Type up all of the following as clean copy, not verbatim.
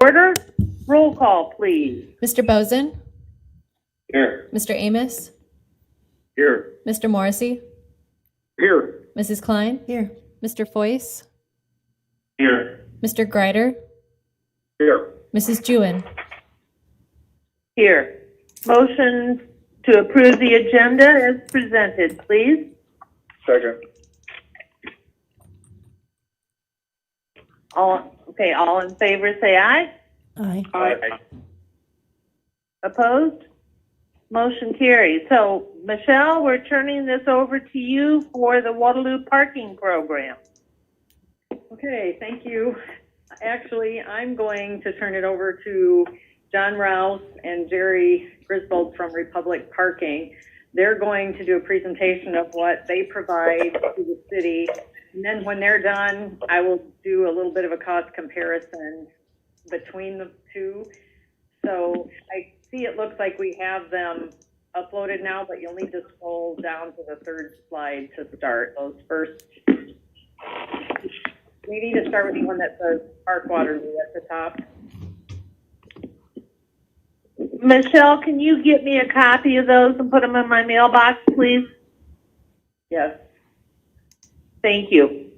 order. Roll call, please. Mr. Bozen? Here. Mr. Amos? Here. Mr. Morrissey? Here. Mrs. Klein? Here. Mr. Foyce? Here. Mr. Greider? Here. Mrs. Jewin? Here. Motion to approve the agenda as presented, please. Second. All in favor, say aye. Aye. Aye. Opposed? Motion carries. So, Michelle, we're turning this over to you for the Waterloo parking program. Okay, thank you. Actually, I'm going to turn it over to John Rouse and Jerry Griswold from Republic Parking. They're going to do a presentation of what they provide to the city. And then when they're done, I will do a little bit of a cost comparison between the two. So I see it looks like we have them uploaded now, but you'll need to scroll down to the third slide to start those first. We need to start with the one that says Park Waterloo at the top. Michelle, can you get me a copy of those and put them in my mailbox, please? Yes. Thank you.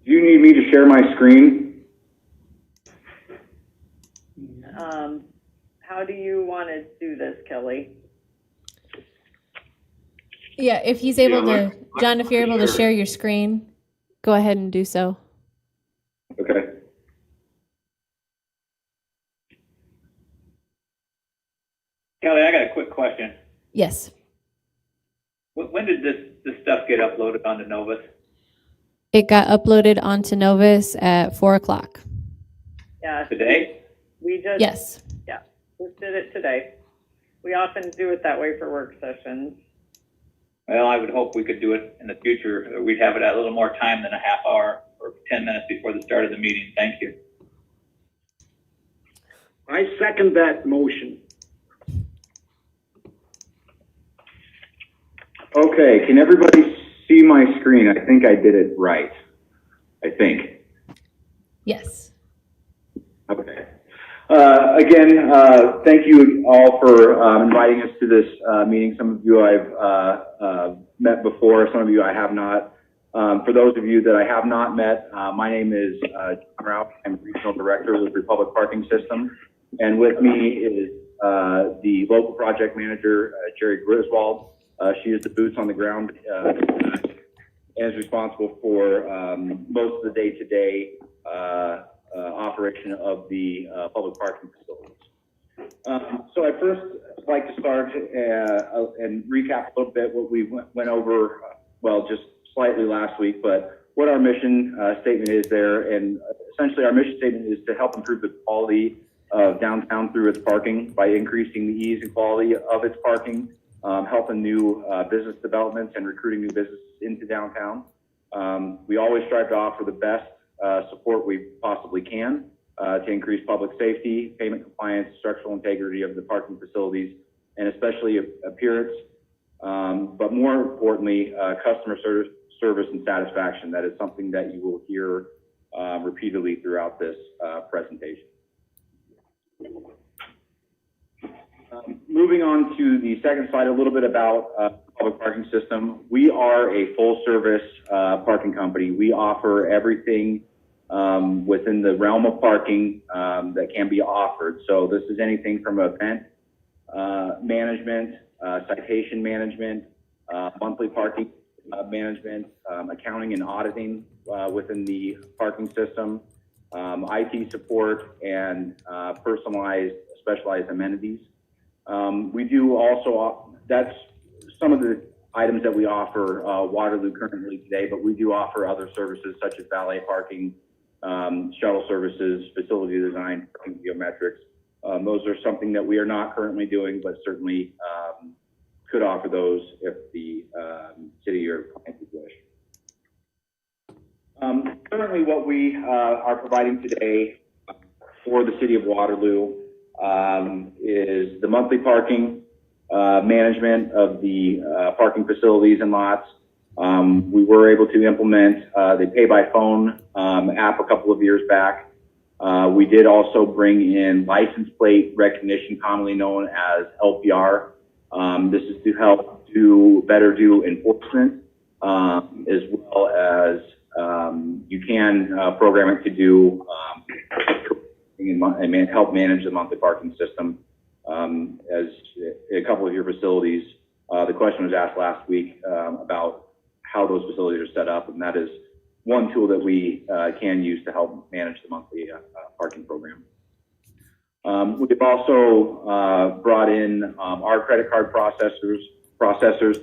Do you need me to share my screen? How do you want to do this, Kelly? Yeah, if he's able to, John, if you're able to share your screen, go ahead and do so. Okay. Kelly, I got a quick question. Yes. When did this stuff get uploaded onto Novus? It got uploaded onto Novus at 4 o'clock. Yeah. Today? We just, Yes. just did it today. We often do it that way for work sessions. Well, I would hope we could do it in the future. We'd have it at a little more time than a half hour or 10 minutes before the start of the meeting. Thank you. I second that motion. Okay, can everybody see my screen? I think I did it right. I think. Yes. Okay. Again, thank you all for inviting us to this meeting. Some of you I've met before, some of you I have not. For those of you that I have not met, my name is John Ralph. I'm Regional Director with Republic Parking System. And with me is the local project manager, Jerry Griswold. She is the boots on the ground and is responsible for most of the day-to-day operation of the public parking facilities. So I first like to start and recap a little bit what we went over, well, just slightly last week, but what our mission statement is there. And essentially our mission statement is to help improve the quality of downtown through its parking by increasing the ease and quality of its parking, helping new business developments and recruiting new businesses into downtown. We always strive to offer the best support we possibly can to increase public safety, payment compliance, structural integrity of the parking facilities, and especially appearance, but more importantly, customer service and satisfaction. That is something that you will hear repeatedly throughout this presentation. Moving on to the second slide, a little bit about public parking system. We are a full service parking company. We offer everything within the realm of parking that can be offered. So this is anything from event management, citation management, monthly parking management, accounting and auditing within the parking system, IT support, and personalized, specialized amenities. We do also, that's some of the items that we offer Waterloo currently today, but we do offer other services such as valet parking, shuttle services, facility design, parking geometrics. Those are something that we are not currently doing, but certainly could offer those if the city or client would wish. Currently what we are providing today for the city of Waterloo is the monthly parking management of the parking facilities and lots. We were able to implement the pay by phone app a couple of years back. We did also bring in license plate recognition, commonly known as LPR. This is to help better do enforcement, as well as you can program it to do and help manage the monthly parking system. As a couple of your facilities, the question was asked last week about how those facilities are set up, and that is one tool that we can use to help manage the monthly parking program. We've also brought in our credit card processors.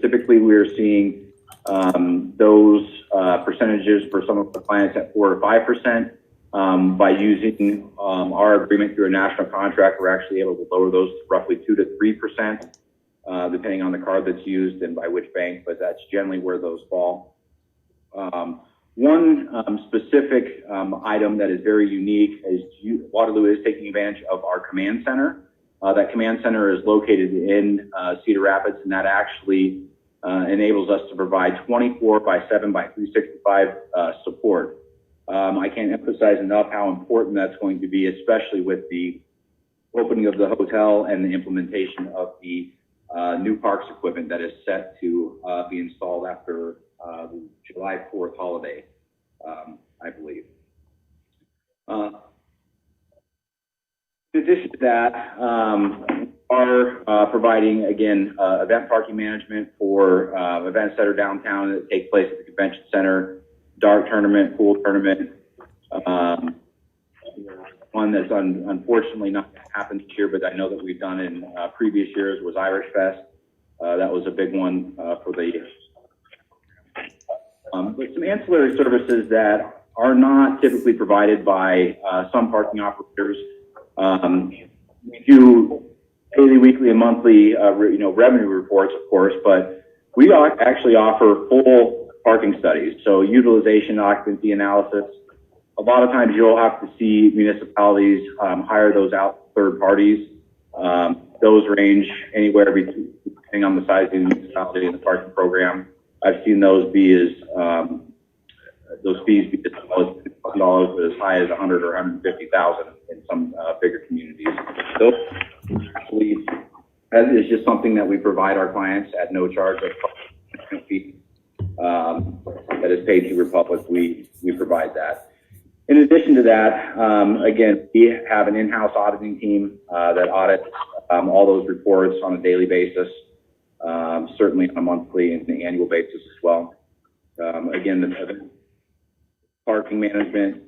Typically, we're seeing those percentages for some of the clients at 4 to 5%. By using our agreement through a national contract, we're actually able to lower those to roughly 2 to 3%, depending on the card that's used and by which bank, but that's generally where those fall. One specific item that is very unique is Waterloo is taking advantage of our command center. That command center is located in Cedar Rapids, and that actually enables us to provide 24/7/365 support. I can't emphasize enough how important that's going to be, especially with the opening of the hotel and the implementation of the new parks equipment that is set to be installed after the July 4th holiday, I believe. In addition to that, are providing, again, event parking management for events that are downtown that take place at the convention center, dart tournament, pool tournament. One that's unfortunately not happened this year, but I know that we've done in previous years was Irish Fest. That was a big one for the year. But some ancillary services that are not typically provided by some parking operators. We do daily, weekly, and monthly, revenue reports, of course, but we actually offer full parking studies. So utilization, occupancy analysis. A lot of times you'll have to see municipalities hire those out third parties. Those range anywhere between, depending on the size of the municipality and the parking program. I've seen those be as those fees be as low as $50,000, but as high as $100,000 or $150,000 in some bigger communities. Those actually, that is just something that we provide our clients at no charge of fee. That is paid to Republic. We provide that. In addition to that, again, we have an in-house auditing team that audits all those reports on a daily basis, certainly on a monthly and annual basis as well. Again, the parking management,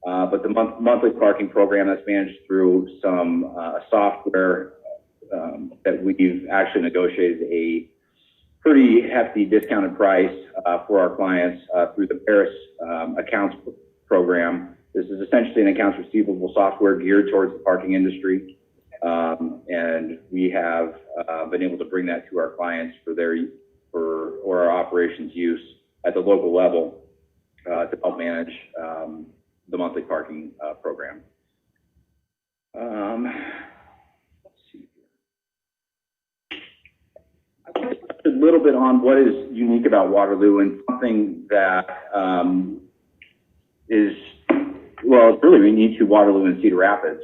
but the monthly parking program that's managed through some software that we've actually negotiated a pretty hefty discounted price for our clients through the Paris accounts program. This is essentially an accounts receivable software geared towards the parking industry. And we have been able to bring that to our clients for our operations use at the local level to help manage the monthly parking program. Let's see here. I want to touch a little bit on what is unique about Waterloo and something that is, well, it's really unique to Waterloo and Cedar Rapids.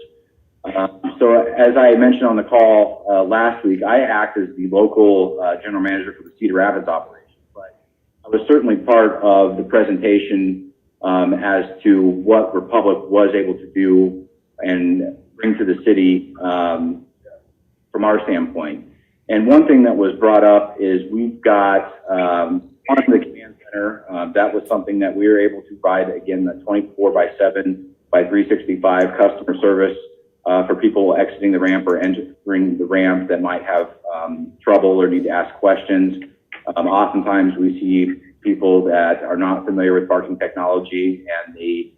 So as I mentioned on the call last week, I act as the local general manager for the Cedar Rapids operation, but I was certainly part of the presentation as to what Republic was able to do and bring to the city from our standpoint. And one thing that was brought up is we've got on the command center, that was something that we were able to provide, again, the 24/7/365 customer service for people exiting the ramp or entering the ramp that might have trouble or need to ask questions. Oftentimes we see people that are not familiar with parking technology and they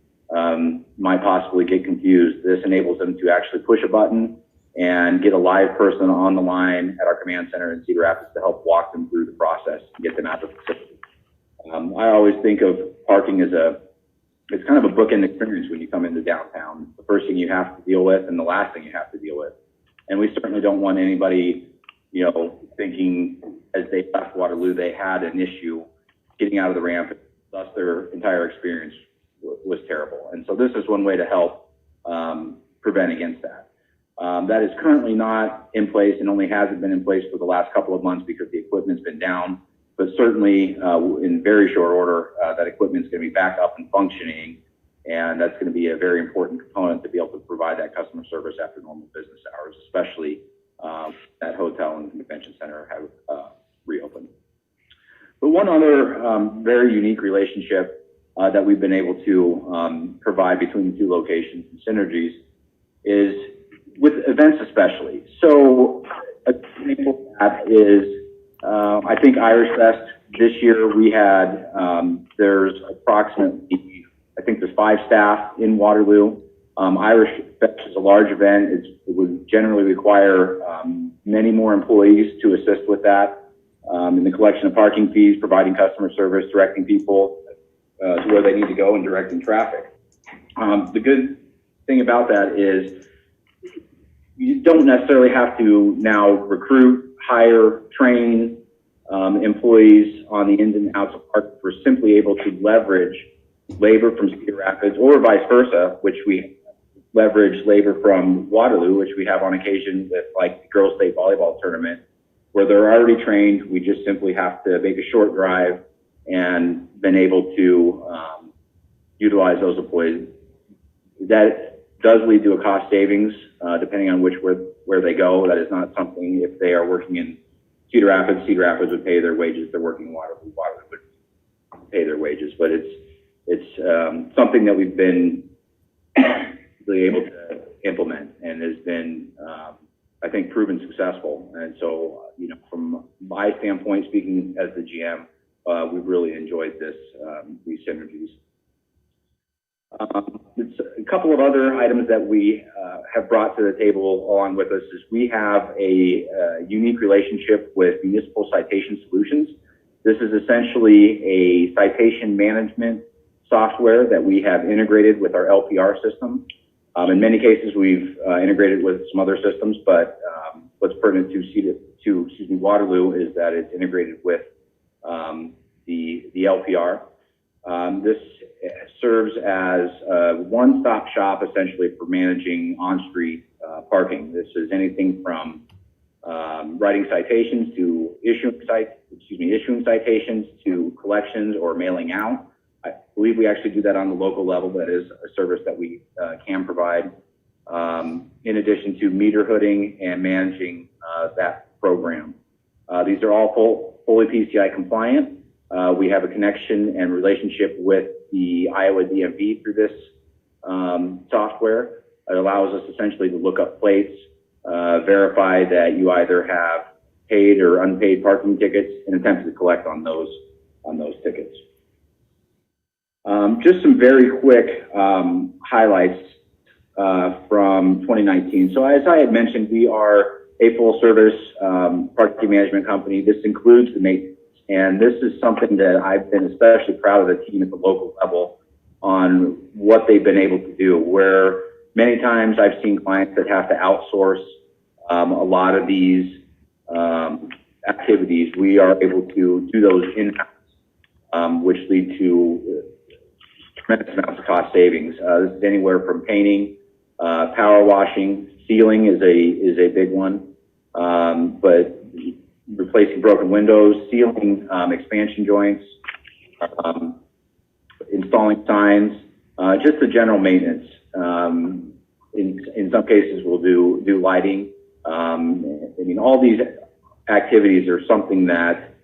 might possibly get confused. This enables them to actually push a button and get a live person on the line at our command center in Cedar Rapids to help walk them through the process and get them out of the facility. I always think of parking as it's kind of a bookend experience when you come into downtown. The first thing you have to deal with and the last thing you have to deal with. And we certainly don't want anybody, thinking as they left Waterloo, they had an issue getting out of the ramp, thus their entire experience was terrible. And so this is one way to help prevent against that. That is currently not in place and only hasn't been in place for the last couple of months because the equipment's been down. But certainly in very short order, that equipment's going to be back up and functioning. And that's going to be a very important component to be able to provide that customer service after normal business hours, especially that hotel and convention center have reopened. But one other very unique relationship that we've been able to provide between the two locations and synergies is with events especially. So an example of that is, I think Irish Fest this year we had, there's approximately, I think there's 5 staff in Waterloo. Irish Fest is a large event. It would generally require many more employees to assist with that in the collection of parking fees, providing customer service, directing people to where they need to go, and directing traffic. The good thing about that is you don't necessarily have to now recruit, hire, train employees on the ins and outs of parking. We're simply able to leverage labor from Cedar Rapids or vice versa, which we leverage labor from Waterloo, which we have on occasion with like the girls' state volleyball tournament, where they're already trained. We just simply have to make a short drive and been able to utilize those employees. That does lead to a cost savings depending on where they go. That is not something, if they are working in Cedar Rapids would pay their wages. They're working in Waterloo would pay their wages. But it's something that we've been really able to implement and has been, I think, proven successful. And so, you know, from my standpoint, speaking as the GM, we've really enjoyed these synergies. A couple of other items that we have brought to the table along with us is we have a unique relationship with Municipal Citation Solutions. This is essentially a citation management software that we have integrated with our LPR system. In many cases, we've integrated with some other systems, but what's pertinent to Waterloo is that it's integrated with the LPR. This serves as a one-stop shop essentially for managing on-street parking. This is anything from writing citations to issuing citations to collections or mailing out. I believe we actually do that on the local level. That is a service that we can provide. In addition to meter hooding and managing that program. These are all fully PCI compliant. We have a connection and relationship with the Iowa DMV through this software. It allows us essentially to look up plates, verify that you either have paid or unpaid parking tickets, and attempt to collect on those tickets. Just some very quick highlights from 2019. So as I had mentioned, we are a full-service parking management company. This includes the maintenance. And this is something that I've been especially proud of the team at the local level on what they've been able to do, where many times I've seen clients that have to outsource a lot of these activities. We are able to do those in-house, which lead to tremendous amounts of cost savings. This is anywhere from painting, power washing, sealing is a big one, but replacing broken windows, sealing expansion joints, installing signs, just the general maintenance. In some cases, we'll do lighting. I mean, all these activities are something that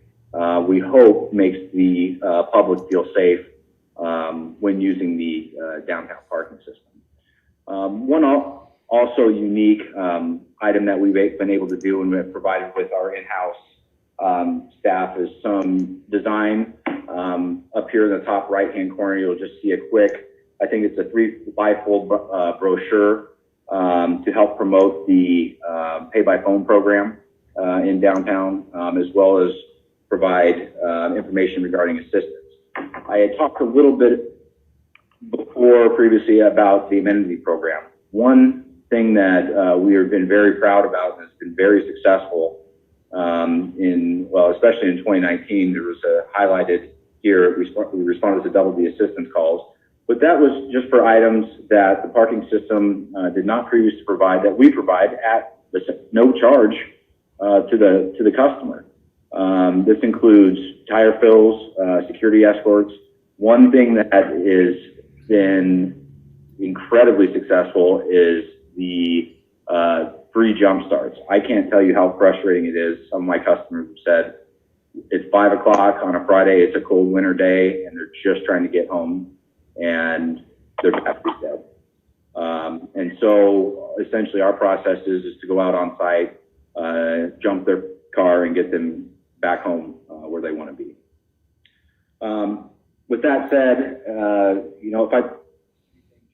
we hope makes the public feel safe when using the downtown parking system. One also unique item that we've been able to do and we've provided with our in-house staff is some design. Up here in the top right-hand corner, you'll just see a quick, I think it's a 3-by-fold brochure to help promote the pay-by-phone program in downtown, as well as provide information regarding assistance. I had talked a little bit before previously about the amenity program. One thing that we have been very proud about and has been very successful especially in 2019, there was highlighted here, we responded to double the assistance calls. But that was just for items that the parking system did not previously provide, that we provide at no charge to the customer. This includes tire fills, security escorts. One thing that has been incredibly successful is the free jump starts. I can't tell you how frustrating it is. Some of my customers have said it's 5 o'clock on a Friday, it's a cold winter day, and they're just trying to get home, and their battery's dead. And so essentially our process is to go out on site, jump their car, and get them back home where they want to be. With that said, if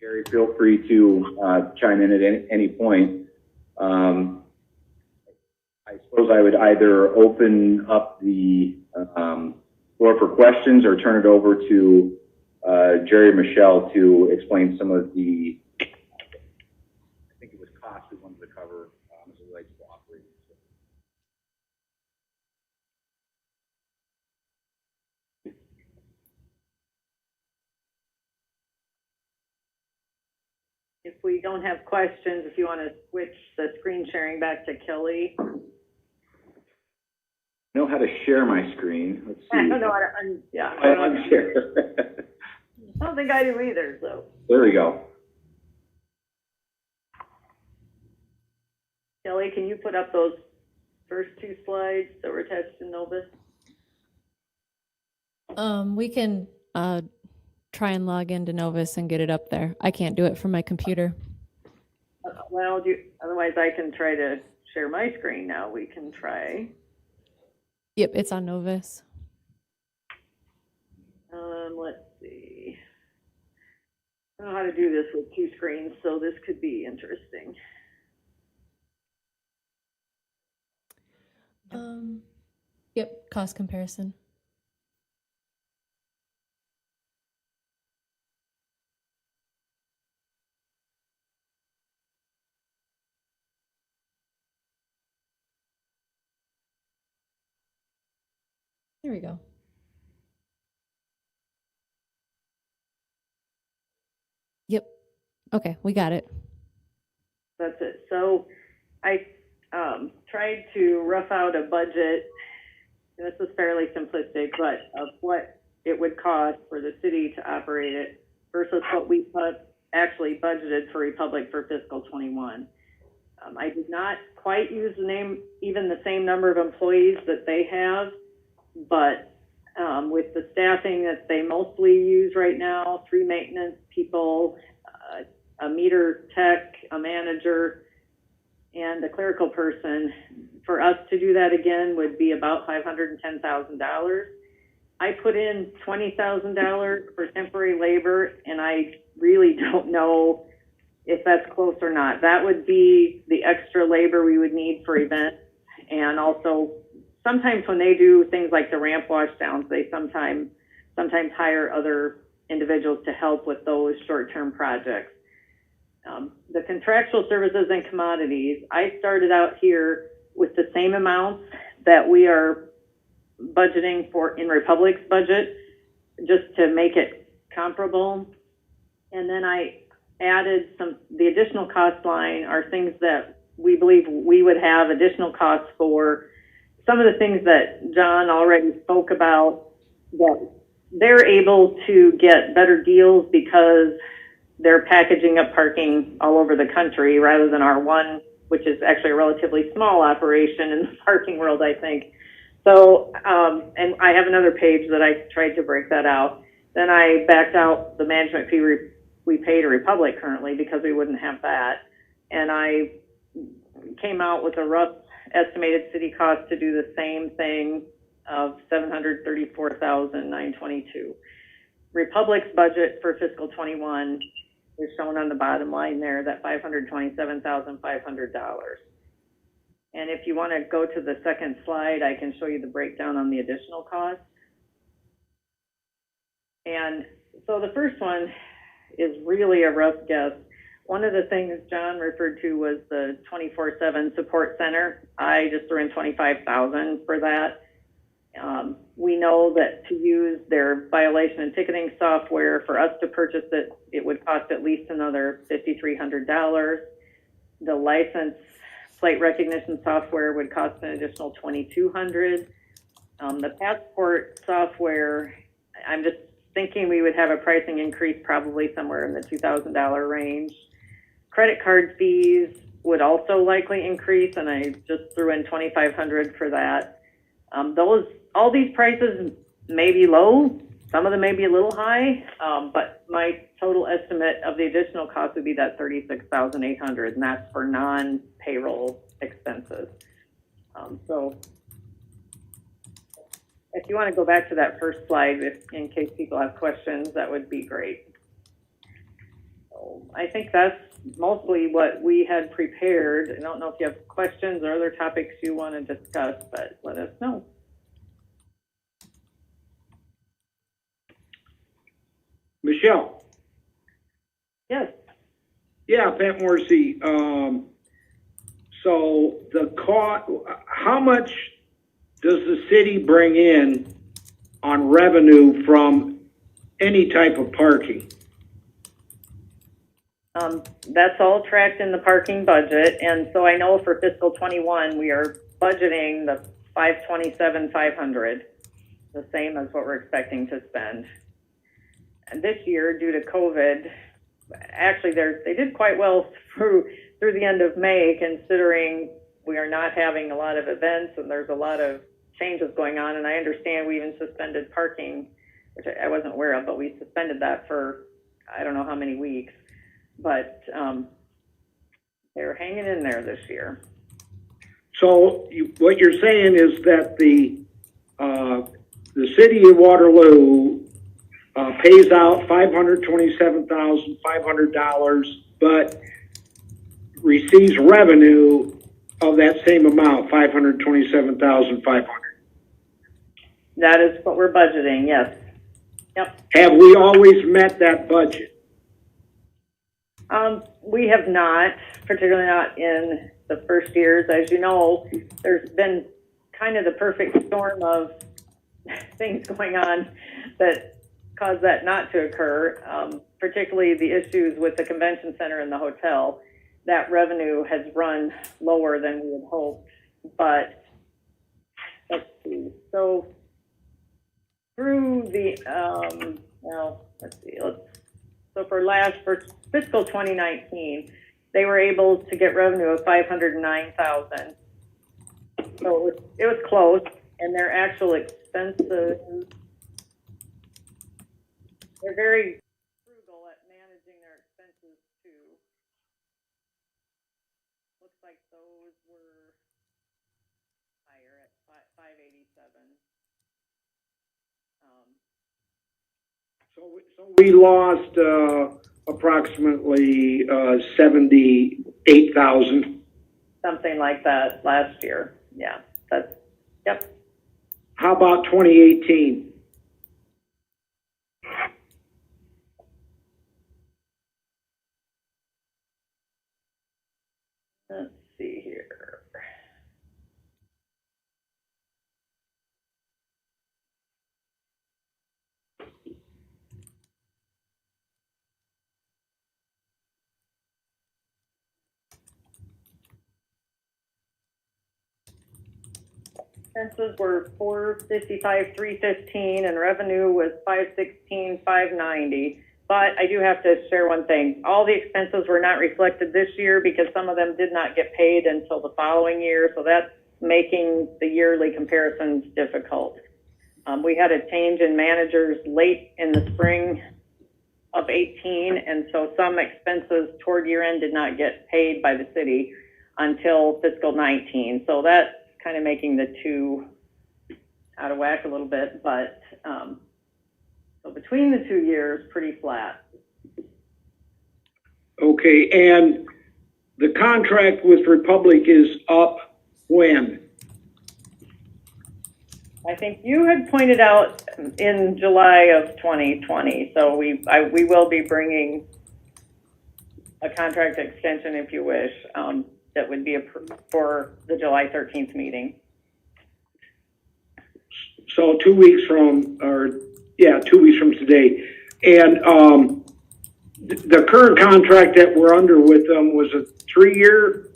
Gary, feel free to chime in at any point. I suppose I would either open up the floor for questions or turn it over to Jerry or Michelle to explain some of the, I think it was cost we wanted to cover as it relates to operating. If we don't have questions, if you want to switch the screen sharing back to Kelly. I know how to share my screen. Let's see. I don't know how to, I'm share. I don't think I do either, so. There we go. Kelly, can you put up those first two slides that were attached to Novus? We can try and log into Novus and get it up there. I can't do it from my computer. Well, otherwise I can try to share my screen now. We can try. Yep, it's on Novus. Let's see. I don't know how to do this with two screens, so this could be interesting. Yep, cost comparison. There we go. Yep. Okay, we got it. That's it. So I tried to rough out a budget. This is fairly simplistic, but of what it would cost for the city to operate it versus what we actually budgeted for Republic for fiscal 21. I did not quite use even the same number of employees that they have, but with the staffing that they mostly use right now, 3 maintenance people, a meter tech, a manager, and a clerical person, for us to do that again would be about $510,000. I put in $20,000 for temporary labor, and I really don't know if that's close or not. That would be the extra labor we would need for events, and also sometimes when they do things like the ramp wash downs, they sometimes hire other individuals to help with those short-term projects. The contractual services and commodities, I started out here with the same amounts that we are budgeting for in Republic's budget, just to make it comparable. And then I added the additional cost line are things that we believe we would have additional costs for. Some of the things that John already spoke about, that they're able to get better deals because they're packaging up parking all over the country rather than our one, which is actually a relatively small operation in the parking world, I think. So, and I have another page that I tried to break that out. Then I backed out the management fee we pay to Republic currently because we wouldn't have that. And I came out with a rough estimated city cost to do the same thing of $734,922. Republic's budget for fiscal 21 is shown on the bottom line there, that $527,500. And if you want to go to the second slide, I can show you the breakdown on the additional costs. And so the first one is really a rough guess. One of the things John referred to was the 24/7 support center. I just threw in $25,000 for that. We know that to use their violation and ticketing software, for us to purchase it, it would cost at least another $5,300. The license plate recognition software would cost an additional $2,200. The passport software, I'm just thinking we would have a pricing increase probably somewhere in the $2,000 range. Credit card fees would also likely increase, and I just threw in $2,500 for that. All these prices may be low, some of them may be a little high, but my total estimate of the additional cost would be that $36,800, and that's for non-payroll expenses. So if you want to go back to that first slide, in case people have questions, that would be great. So I think that's mostly what we had prepared. I don't know if you have questions or other topics you want to discuss, but let us know. Michelle. Yes. Yeah, Pat Morrissey. So the cost, how much does the city bring in on revenue from any type of parking? That's all tracked in the parking budget, and so I know for fiscal 21 we are budgeting the 527,500, the same as what we're expecting to spend. And this year, due to COVID, actually they did quite well through the end of May, considering we are not having a lot of events and there's a lot of changes going on. And I understand we even suspended parking, which I wasn't aware of, but we suspended that for I don't know how many weeks. But they were hanging in there this year. So what you're saying is that the city of Waterloo pays out $527,500, but receives revenue of that same amount, $527,500. That is what we're budgeting, yes. Yep. Have we always met that budget? We have not, particularly not in the first years. As you know, there's been kind of the perfect storm of things going on that caused that not to occur, particularly the issues with the convention center and the hotel. That revenue has run lower than we had hoped, but let's see. So through the, so for fiscal 2019, they were able to get revenue of $509,000. So it was close, and their actual expenses, they're very frugal at managing their expenses too. Looks like those were higher at 587. So we lost approximately 78,000. Something like that last year. Yeah, yep. How about 2018? Let's see here. Expenses were $455,315, and revenue was $516,590. But I do have to share one thing. All the expenses were not reflected this year because some of them did not get paid until the following year. So that's making the yearly comparisons difficult. We had a change in managers late in the spring of 18, and so some expenses toward year end did not get paid by the city until fiscal 19. So that's kind of making the two out of whack a little bit, but so between the 2 years, pretty flat. Okay, and the contract with Republic is up when? I think you had pointed out in July of 2020, so we will be bringing a contract extension if you wish. That would be for the July 13th meeting. So 2 weeks from, 2 weeks from today. And, the current contract that we're under with them was a 3-year,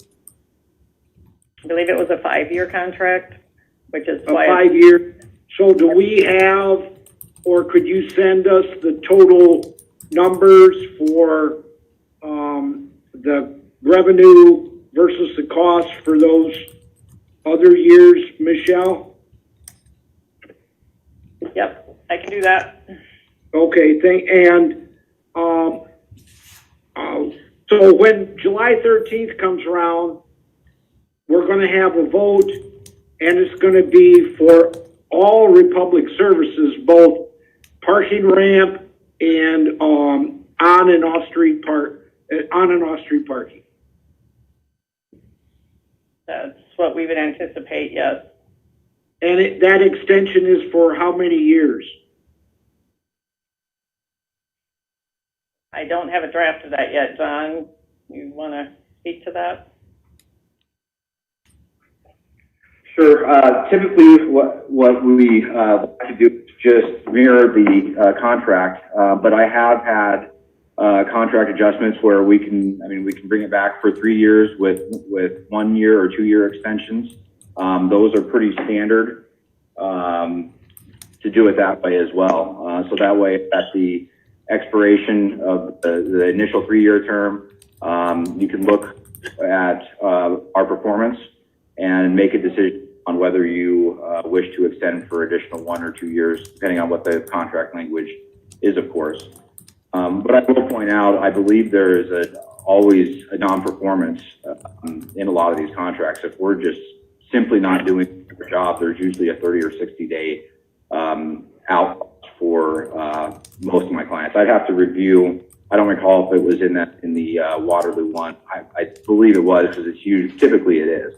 I believe it was a 5-year contract, which is a why. 5-year. So do we have, or could you send us the total numbers for, the revenue versus the cost for those other years, Michelle? Yep, I can do that. Okay, so when July 13th comes around, we're gonna have a vote, and it's gonna be for all Republic services, both parking ramp and, on and off street parking. That's what we would anticipate, yes. And that extension is for how many years? I don't have a draft of that yet. John, you want to speak to that? Sure. Typically, what we like to do is just mirror the contract, but I have had contract adjustments where we can bring it back for 3 years with 1 year or 2 year extensions. Those are pretty standard to do it that way as well. So that way, at the expiration of the initial 3-year term, you can look at our performance and make a decision on whether you wish to extend for additional 1 or 2 years, depending on what the contract language is, of course. But I will point out, I believe there is always a non-performance in a lot of these contracts. If we're just simply not doing our job, there's usually a 30 or 60 day out for most of my clients. I'd have to review. I don't recall if it was in the Waterloo one. I believe it was, because it's huge. Typically, it is.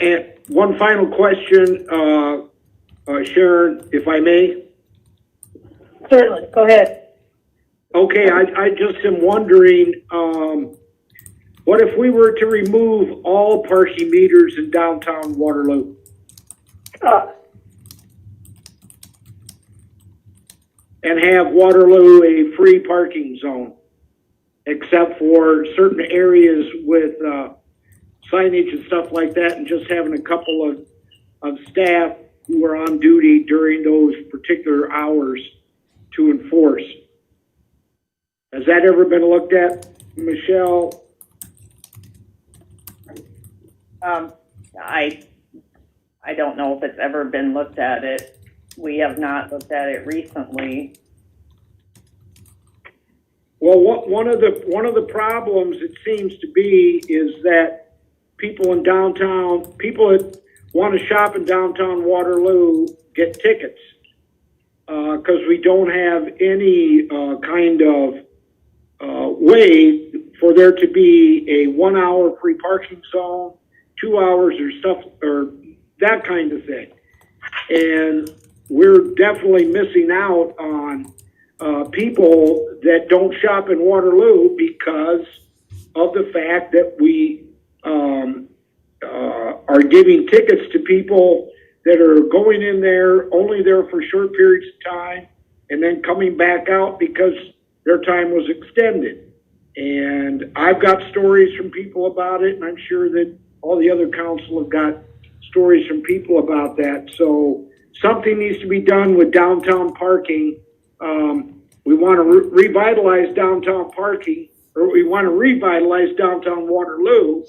And one final question, Sharon, if I may. Certainly, go ahead. Okay, I just am wondering, what if we were to remove all parking meters in downtown Waterloo? And have Waterloo a free parking zone, except for certain areas with signage and stuff like that, and just having a couple of staff who are on duty during those particular hours to enforce. Has that ever been looked at, Michelle? I don't know if it's ever been looked at it. We have not looked at it recently. Well, one of the problems it seems to be is that people in downtown, people that want to shop in downtown Waterloo get tickets because we don't have any kind of way for there to be a 1 hour free parking zone, 2 hours or stuff, or that kind of thing. And we're definitely missing out on people that don't shop in Waterloo because of the fact that we are giving tickets to people that are going in there, only there for short periods of time, and then coming back out because their time was extended. And I've got stories from people about it, and I'm sure that all the other council have got stories from people about that. So something needs to be done with downtown parking. We want to revitalize downtown parking, or we want to revitalize downtown Waterloo,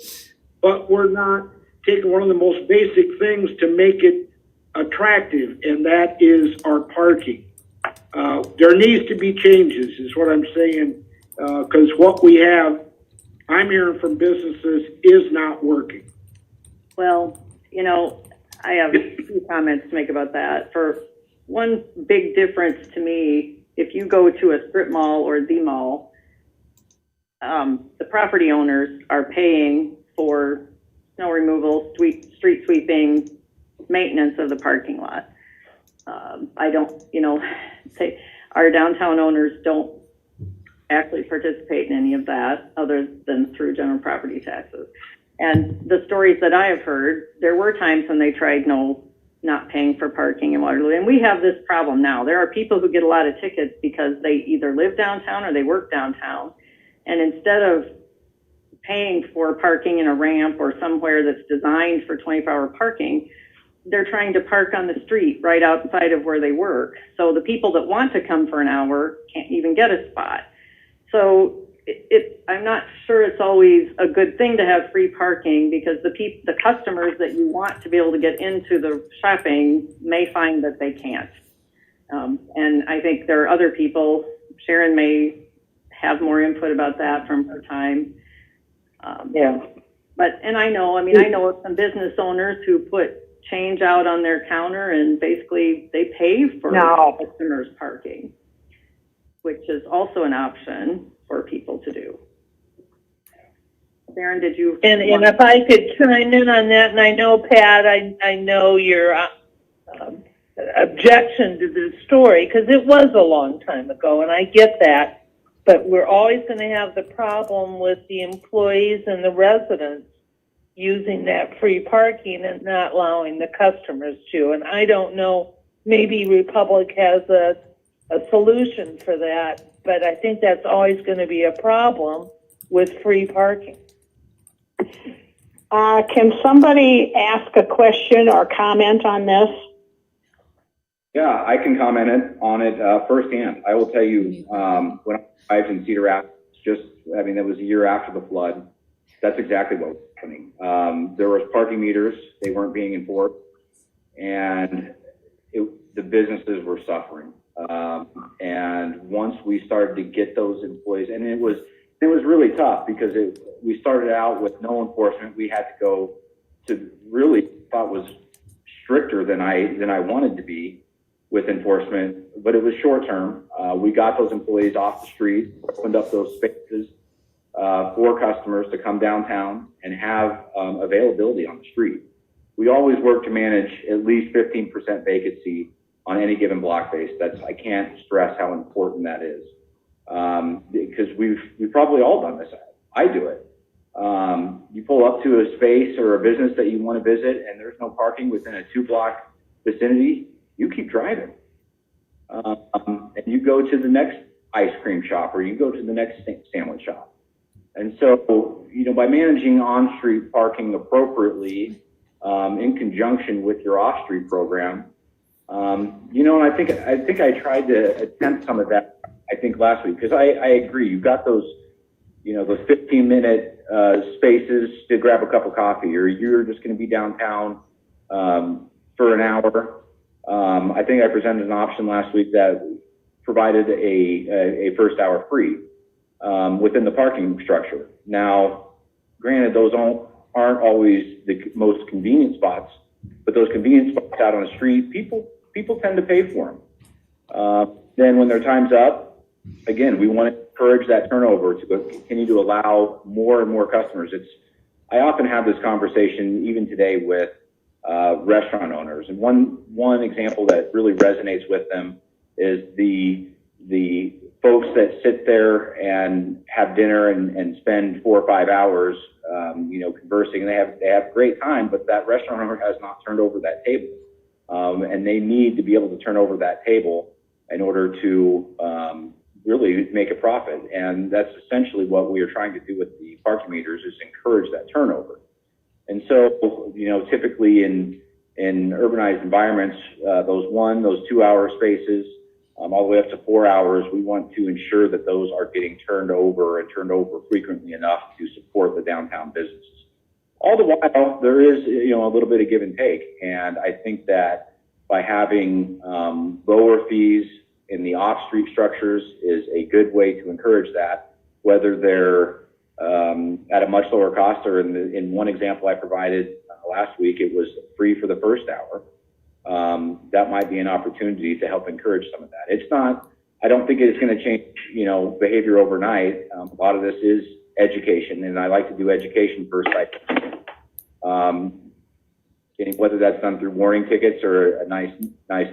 but we're not taking one of the most basic things to make it attractive, and that is our parking. There needs to be changes, is what I'm saying, because what we have, I'm hearing from businesses, is not working. Well, I have a few comments to make about that. For one big difference to me, if you go to a strip mall or the mall, the property owners are paying for snow removal, street sweeping, maintenance of the parking lot. I don't, say our downtown owners don't actually participate in any of that other than through general property taxes. And the stories that I have heard, there were times when they tried not paying for parking in Waterloo. And we have this problem now. There are people who get a lot of tickets because they either live downtown or they work downtown. And instead of paying for parking in a ramp or somewhere that's designed for 24-hour parking, they're trying to park on the street right outside of where they work. So the people that want to come for an hour can't even get a spot. So I'm not sure it's always a good thing to have free parking, because the customers that you want to be able to get into the shopping may find that they can't. And I think there are other people, Sharon may have more input about that from her time. And I know of some business owners who put change out on their counter and basically they pay for customers parking, which is also an option for people to do. Sharon, did you? And if I could chime in on that, and I know, Pat, I know your objection to this story, because it was a long time ago, and I get that, but we're always going to have the problem with the employees and the residents using that free parking and not allowing the customers to. And I don't know, maybe Republic has a solution for that, but I think that's always going to be a problem with free parking. Can somebody ask a question or comment on this? Yeah, I can comment on it firsthand. I will tell you, when I arrived in Cedar Rapids, that was a year after the flood. That's exactly what was happening. There was parking meters; they weren't being enforced, and the businesses were suffering. And once we started to get those employees, and it was really tough, because we started out with no enforcement. We had to go to really thought was stricter than I wanted to be with enforcement, but it was short term. We got those employees off the street, opened up those spaces for customers to come downtown and have availability on the street. We always work to manage at least 15% vacancy on any given block face. I can't stress how important that is, because we've probably all done this. I do it. You pull up to a space or a business that you want to visit, and there's no parking within a 2-block vicinity. You keep driving, and you go to the next ice cream shop, or you go to the next sandwich shop. And so, by managing on-street parking appropriately, in conjunction with your off-street program, and I think I tried to attempt some of that, I think, last week, because I agree. You've got those 15-minute spaces to grab a cup of coffee, or you're just going to be downtown for an hour. I think I presented an option last week that provided a first hour free within the parking structure. Now, granted, those aren't always the most convenient spots, but those convenient spots out on the street, people tend to pay for them. Then when their time's up, again, we want to encourage that turnover to continue to allow more and more customers. I often have this conversation even today with restaurant owners, and one example that really resonates with them is the folks that sit there and have dinner and spend 4 or 5 hours, conversing, and they have a great time, but that restaurant owner has not turned over that table, and they need to be able to turn over that table in order to really make a profit. And that's essentially what we are trying to do with the parking meters, is encourage that turnover. And so, typically in urbanized environments, those 2-hour spaces, all the way up to 4 hours, we want to ensure that those are getting turned over frequently enough to support the downtown businesses. All the while, there is, a little bit of give and take. And I think that by having lower fees in the off-street structures is a good way to encourage that, whether they're at a much lower cost, or in one example I provided last week, it was free for the first hour. That might be an opportunity to help encourage some of that. It's not, I don't think it's going to change, behavior overnight. A lot of this is education, and I like to do education first. Whether that's done through warning tickets or a nice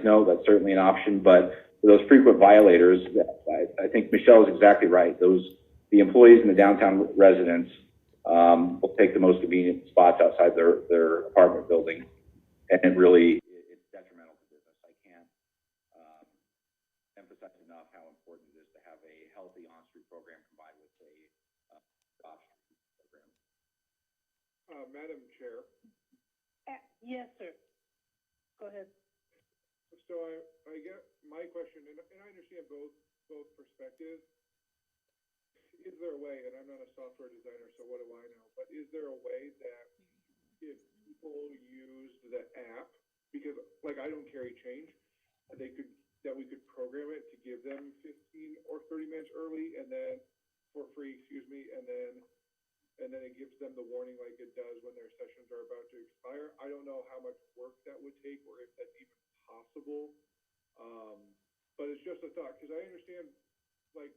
note, that's certainly an option. But for those frequent violators, I think Michelle is exactly right. The employees and the downtown residents will take the most convenient spots outside their apartment building, and it really, it's detrimental to business. I can't emphasize enough how important it is to have a healthy on-street program combined with a off-street program. Madam Chair. Yes, sir. Go ahead. So I get my question, and I understand both perspectives. Is there a way, and I'm not a software designer, so what do I know, but is there a way that if people used the app, because like I don't carry change, that we could program it to give them 15 or 30 minutes early and then for free, and then it gives them the warning like it does when their sessions are about to expire. I don't know how much work that would take or if that's even possible. But it's just a thought, because I understand, like,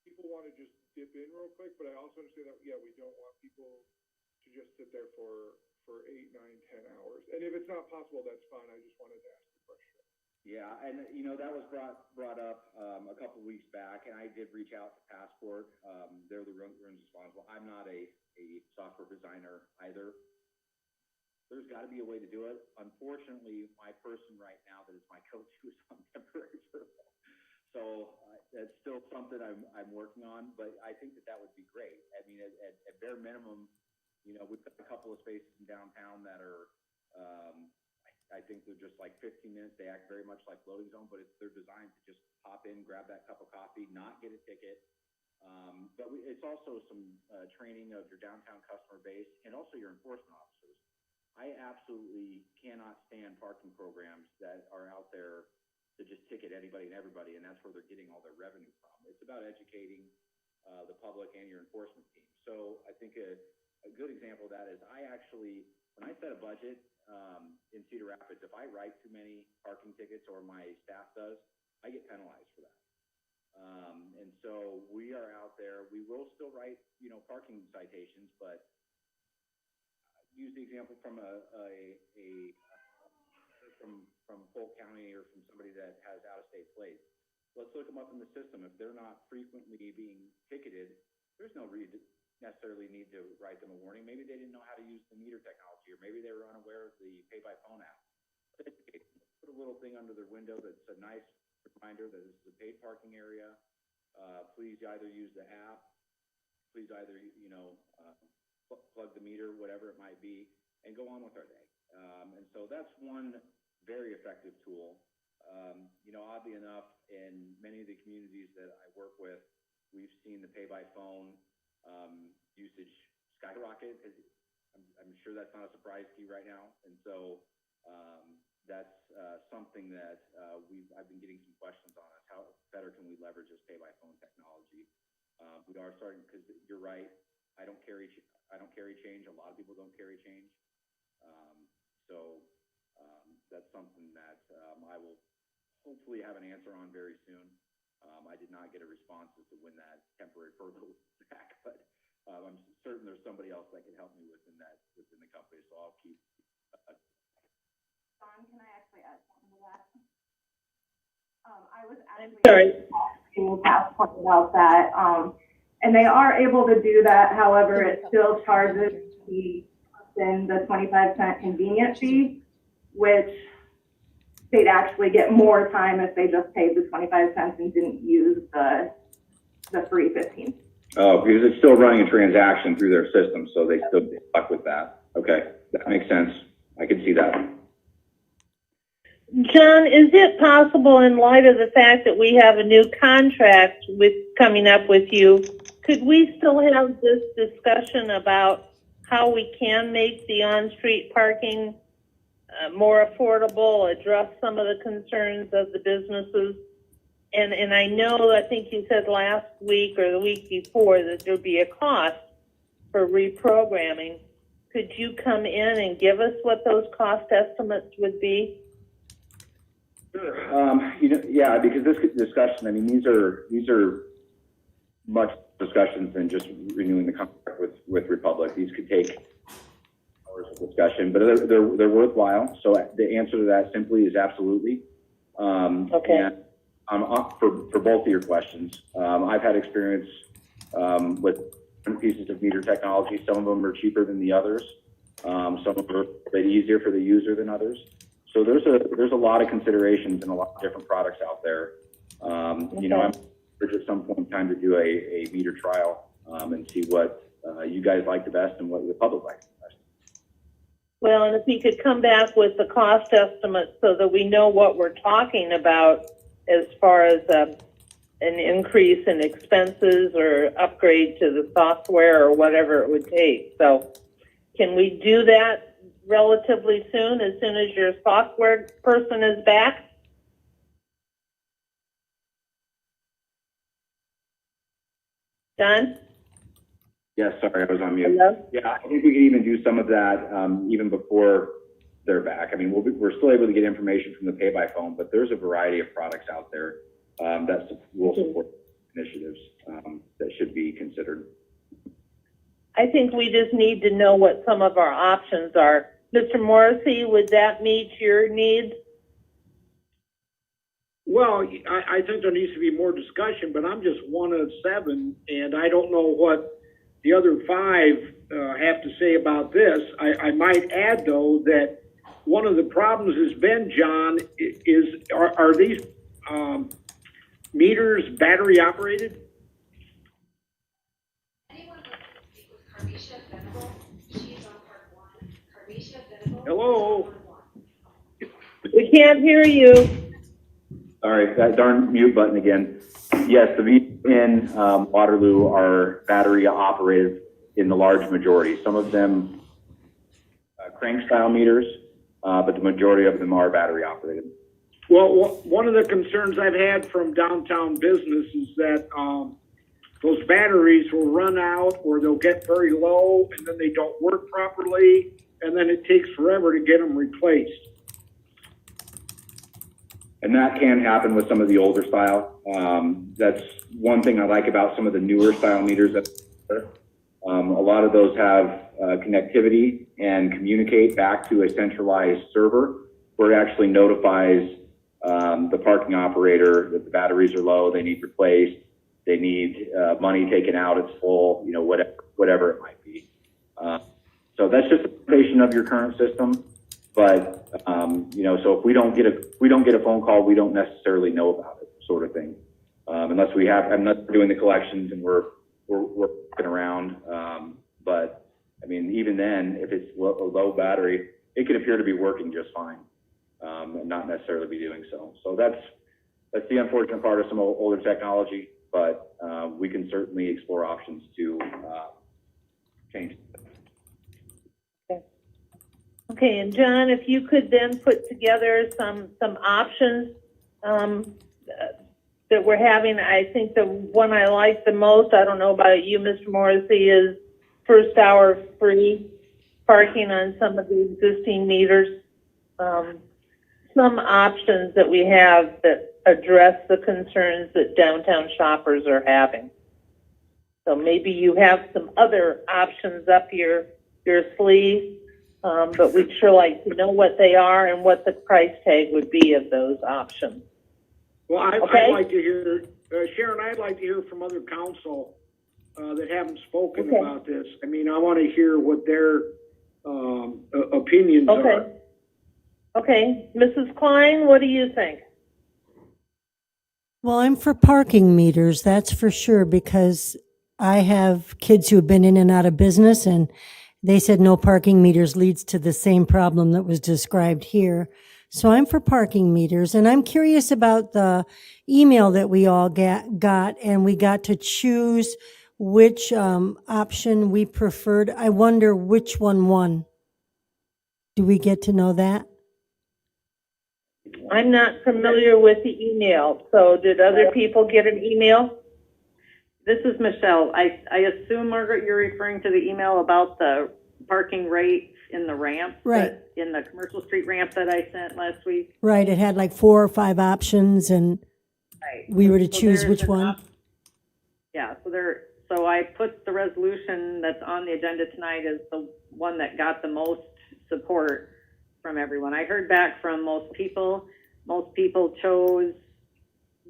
people want to just dip in real quick, but I also understand that, yeah, we don't want people to just sit there for 8, 9, 10 hours. And if it's not possible, that's fine. I just wanted to ask the question. Yeah, and that was brought up a couple weeks back, and I did reach out to Passport. They're the ones responsible. I'm not a software designer either. There's got to be a way to do it. Unfortunately, my person right now that is my go-to is on temporary furlough. So that's still something I'm working on, but I think that would be great. I mean, at bare minimum, we've got a couple of spaces in downtown that are, I think they're just like 15 minutes. They act very much like loading zone, but they're designed to just pop in, grab that cup of coffee, not get a ticket. But it's also some training of your downtown customer base and also your enforcement officers. I absolutely cannot stand parking programs that are out there to just ticket anybody and everybody, and that's where they're getting all their revenue from. It's about educating the public and your enforcement team. So I think a good example of that is I actually, when I set a budget in Cedar Rapids, if I write too many parking tickets or my staff does, I get penalized for that. And so we are out there. We will still write, parking citations, but use the example from from Polk County or from somebody that has out-of-state plates. Let's look them up in the system. If they're not frequently being ticketed, there's no necessarily need to write them a warning. Maybe they didn't know how to use the meter technology, or maybe they were unaware of the pay-by-phone app. Put a little thing under their window that's a nice reminder that this is a paid parking area. Please either use the app, please either, plug the meter, whatever it might be, and go on with our day. And so that's one very effective tool. Oddly enough, in many of the communities that I work with, we've seen the pay-by-phone usage skyrocket. I'm sure that's not a surprise to you right now. And so that's something that I've been getting some questions on, is how better can we leverage this pay-by-phone technology. We are starting, because you're right, I don't carry change. A lot of people don't carry change. So that's something that I will hopefully have an answer on very soon. I did not get a response as to when that temporary furlough is back, but I'm certain there's somebody else that can help me within the company. So I'll keep. John, can I actually add something to that? I was actually asking Passport about that, and they are able to do that. However, it still charges the 25-cent convenience fee, which they'd actually get more time if they just paid the 25 cents and didn't use the free 15. Oh, because it's still running a transaction through their system, so they still get stuck with that. Okay, that makes sense. I can see that. John, is it possible, in light of the fact that we have a new contract coming up with you, could we still have this discussion about how we can make the on-street parking more affordable, address some of the concerns of the businesses? And I know, I think you said last week or the week before that there'd be a cost for reprogramming. Could you come in and give us what those cost estimates would be? Sure. Yeah, because this discussion, I mean, these are much discussions than just renewing the contract with Republic. These could take hours of discussion, but they're worthwhile. So the answer to that simply is absolutely. Okay. And for both of your questions, I've had experience with different pieces of meter technology. Some of them are cheaper than the others. Some of them are a bit easier for the user than others. So there's a lot of considerations and a lot of different products out there. You know, I'm at some point in time to do a meter trial and see what you guys like the best and what the public likes the best. Well, and if you could come back with the cost estimate so that we know what we're talking about as far as an increase in expenses or upgrade to the software or whatever it would take. So can we do that relatively soon as your software person is back? John? Yes, sorry, I was on mute. Hello? Yeah, I think we can even do some of that even before they're back. I mean, we're still able to get information from the pay by phone, but there's a variety of products out there that will support initiatives that should be considered. I think we just need to know what some of our options are. Mr. Morrissey, would that meet your needs? Well, I think there needs to be more discussion, but I'm just one of 7, and I don't know what the other 5 have to say about this. I might add, though, that one of the problems has been, John, are these meters battery operated? Hello? We can't hear you. Sorry, that darn mute button again. Yes, the meters in Waterloo are battery operated in the large majority. Some of them crank style meters, but the majority of them are battery operated. Well, one of the concerns I've had from downtown business is that those batteries will run out or they'll get very low and then they don't work properly and then it takes forever to get them replaced. And that can happen with some of the older style. That's one thing I like about some of the newer style meters. A lot of those have connectivity and communicate back to a centralized server where it actually notifies the parking operator that the batteries are low, they need replaced, they need money taken out, it's full, you know, whatever it might be. So that's just a limitation of your current system. But you know, so if we don't get a phone call, we don't necessarily know about it, sort of thing. Unless I'm not doing the collections and we're looking around. But I mean, even then, if it's a low battery, it can appear to be working just fine, and not necessarily be doing so. So that's the unfortunate part of some older technology. But we can certainly explore options to change it. Okay, and John, if you could then put together some options that we're having. I think the one I like the most, I don't know about you, Mr. Morrissey, is first hour free parking on some of the existing meters. Some options that we have that address the concerns that downtown shoppers are having. So maybe you have some other options up your sleeve. But we'd sure like to know what they are and what the price tag would be of those options. Well, I'd like to hear, Sharon, I'd like to hear from other council that haven't spoken about this. I mean, I want to hear what their opinions are. Okay. Mrs. Klein, what do you think? Well, I'm for parking meters, that's for sure, because I have kids who have been in and out of business, and they said no parking meters leads to the same problem that was described here. So I'm for parking meters, and I'm curious about the email that we all got, and we got to choose which option we preferred. I wonder which one won. Do we get to know that? I'm not familiar with the email, so did other people get an email? This is Michelle. I assume, Margaret, you're referring to the email about the parking rates in the ramp, Right. in the commercial street ramp that I sent last week. Right, it had like 4 or 5 options, and we were to choose there's which an one. Yeah, so I put the resolution that's on the agenda tonight as the one that got the most support from everyone. I heard back from most people. Most people chose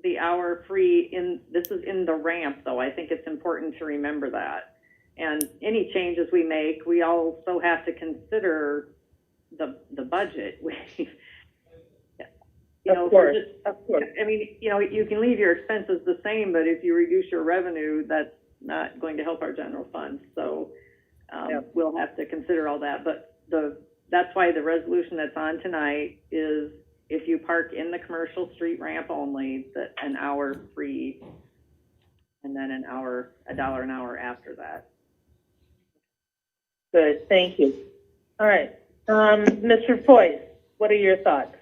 the hour free this is in the ramp, though. I think it's important to remember that. And any changes we make, we also have to consider the budget. Of course. I mean, you can leave your expenses the same, but if you reduce your revenue, that's not going to help our general fund. So we'll have to consider all that. But that's why the resolution that's on tonight is if you park in the commercial street ramp only, that an hour free, and then $1 an hour after that. Good, thank you. All right, Mr. Foyce, what are your thoughts?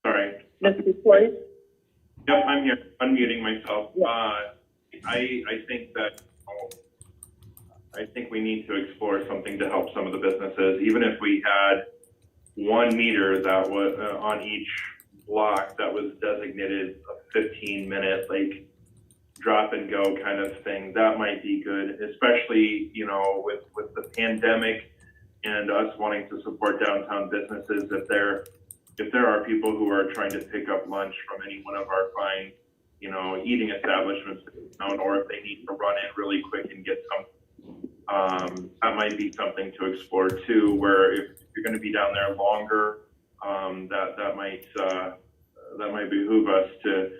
Sorry. Mr. Foyce? Yep, I'm here, unmuting myself. I think we need to explore something to help some of the businesses, even if we had one meter that was on each block that was designated a 15-minute, like, drop and go kind of thing. That might be good, especially, with the pandemic and us wanting to support downtown businesses. If there are people who are trying to pick up lunch from any one of our fine, eating establishments, or if they need to run in really quick and get some, that might be something to explore too, where if you're going to be down there longer, that might behoove us to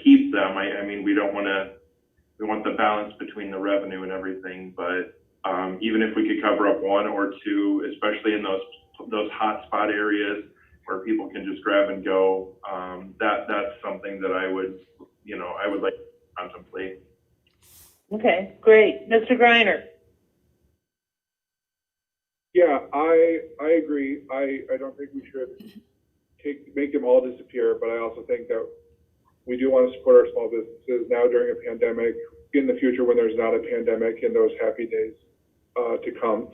keep them. I mean, we want the balance between the revenue and everything, but even if we could cover up one or two, especially in those hot spot areas where people can just grab and go, that's something that I would like to contemplate. Okay, great. Mr. Greiner? Yeah, I agree. I don't think we should make them all disappear, but I also think that we do want to support our small businesses now during a pandemic, in the future when there's not a pandemic, in those happy days to come.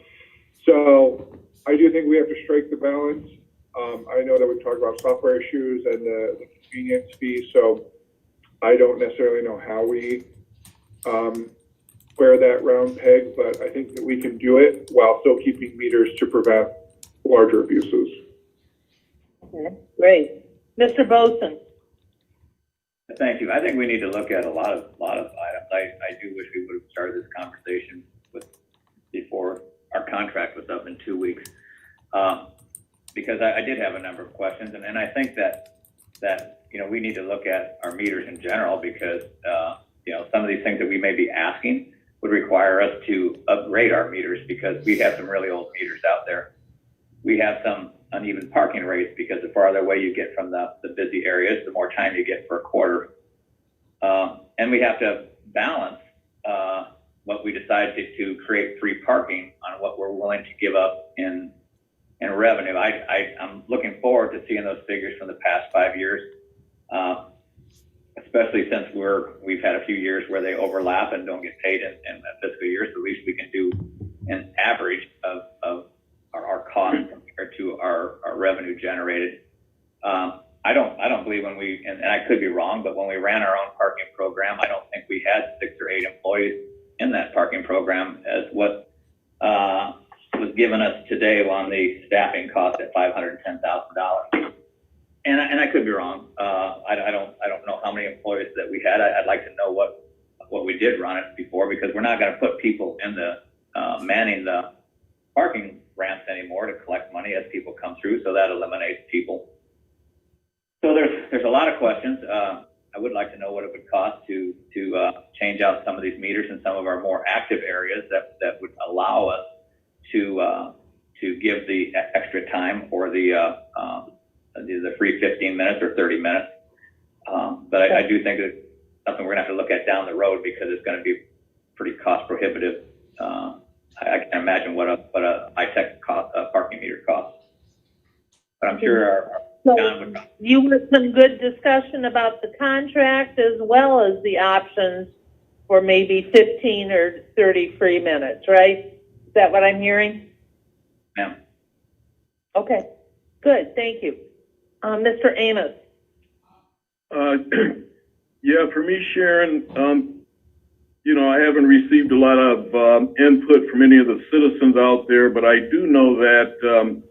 So I do think we have to strike the balance. I know that we've talked about software issues and the convenience fee, so I don't necessarily know how we square that round peg, but I think that we can do it while still keeping meters to prevent larger abuses. Okay, great. Mr. Boson? Thank you. I think we need to look at a lot of items. I do wish we would have started this conversation before our contract was up in 2 weeks, because I did have a number of questions, and I think that we need to look at our meters in general, because some of these things that we may be asking would require us to upgrade our meters, because we have some really old meters out there. We have some uneven parking rates, because the farther away you get from the busy areas, the more time you get for a quarter. And we have to balance what we decide to create free parking on what we're willing to give up in revenue. I'm looking forward to seeing those figures from the past 5 years, especially since we've had a few years where they overlap and don't get paid in a fiscal year. So at least we can do an average of our costs compared to our revenue generated. I don't believe and I could be wrong, but when we ran our own parking program, I don't think we had 6 or 8 employees in that parking program as what was given us today on the staffing cost at $510,000. And I could be wrong. I don't know how many employees that we had. I'd like to know what we did run it before, because we're not going to put people in the manning the parking ramps anymore to collect money as people come through. So that eliminates people. So there's a lot of questions. I would like to know what it would cost to change out some of these meters in some of our more active areas that would allow us to give the extra time or the free 15 minutes or 30 minutes. But I do think it's something we're going to have to look at down the road, because it's going to be pretty cost prohibitive. I can't imagine what a high-tech parking meter costs. But I'm sure John would. You had some good discussion about the contract as well as the options for maybe 15 or 30 free minutes, right? Is that what I'm hearing? Yeah. Okay, good, thank you. Mr. Amos? Yeah, for me, Sharon, I haven't received a lot of input from any of the citizens out there, but I do know that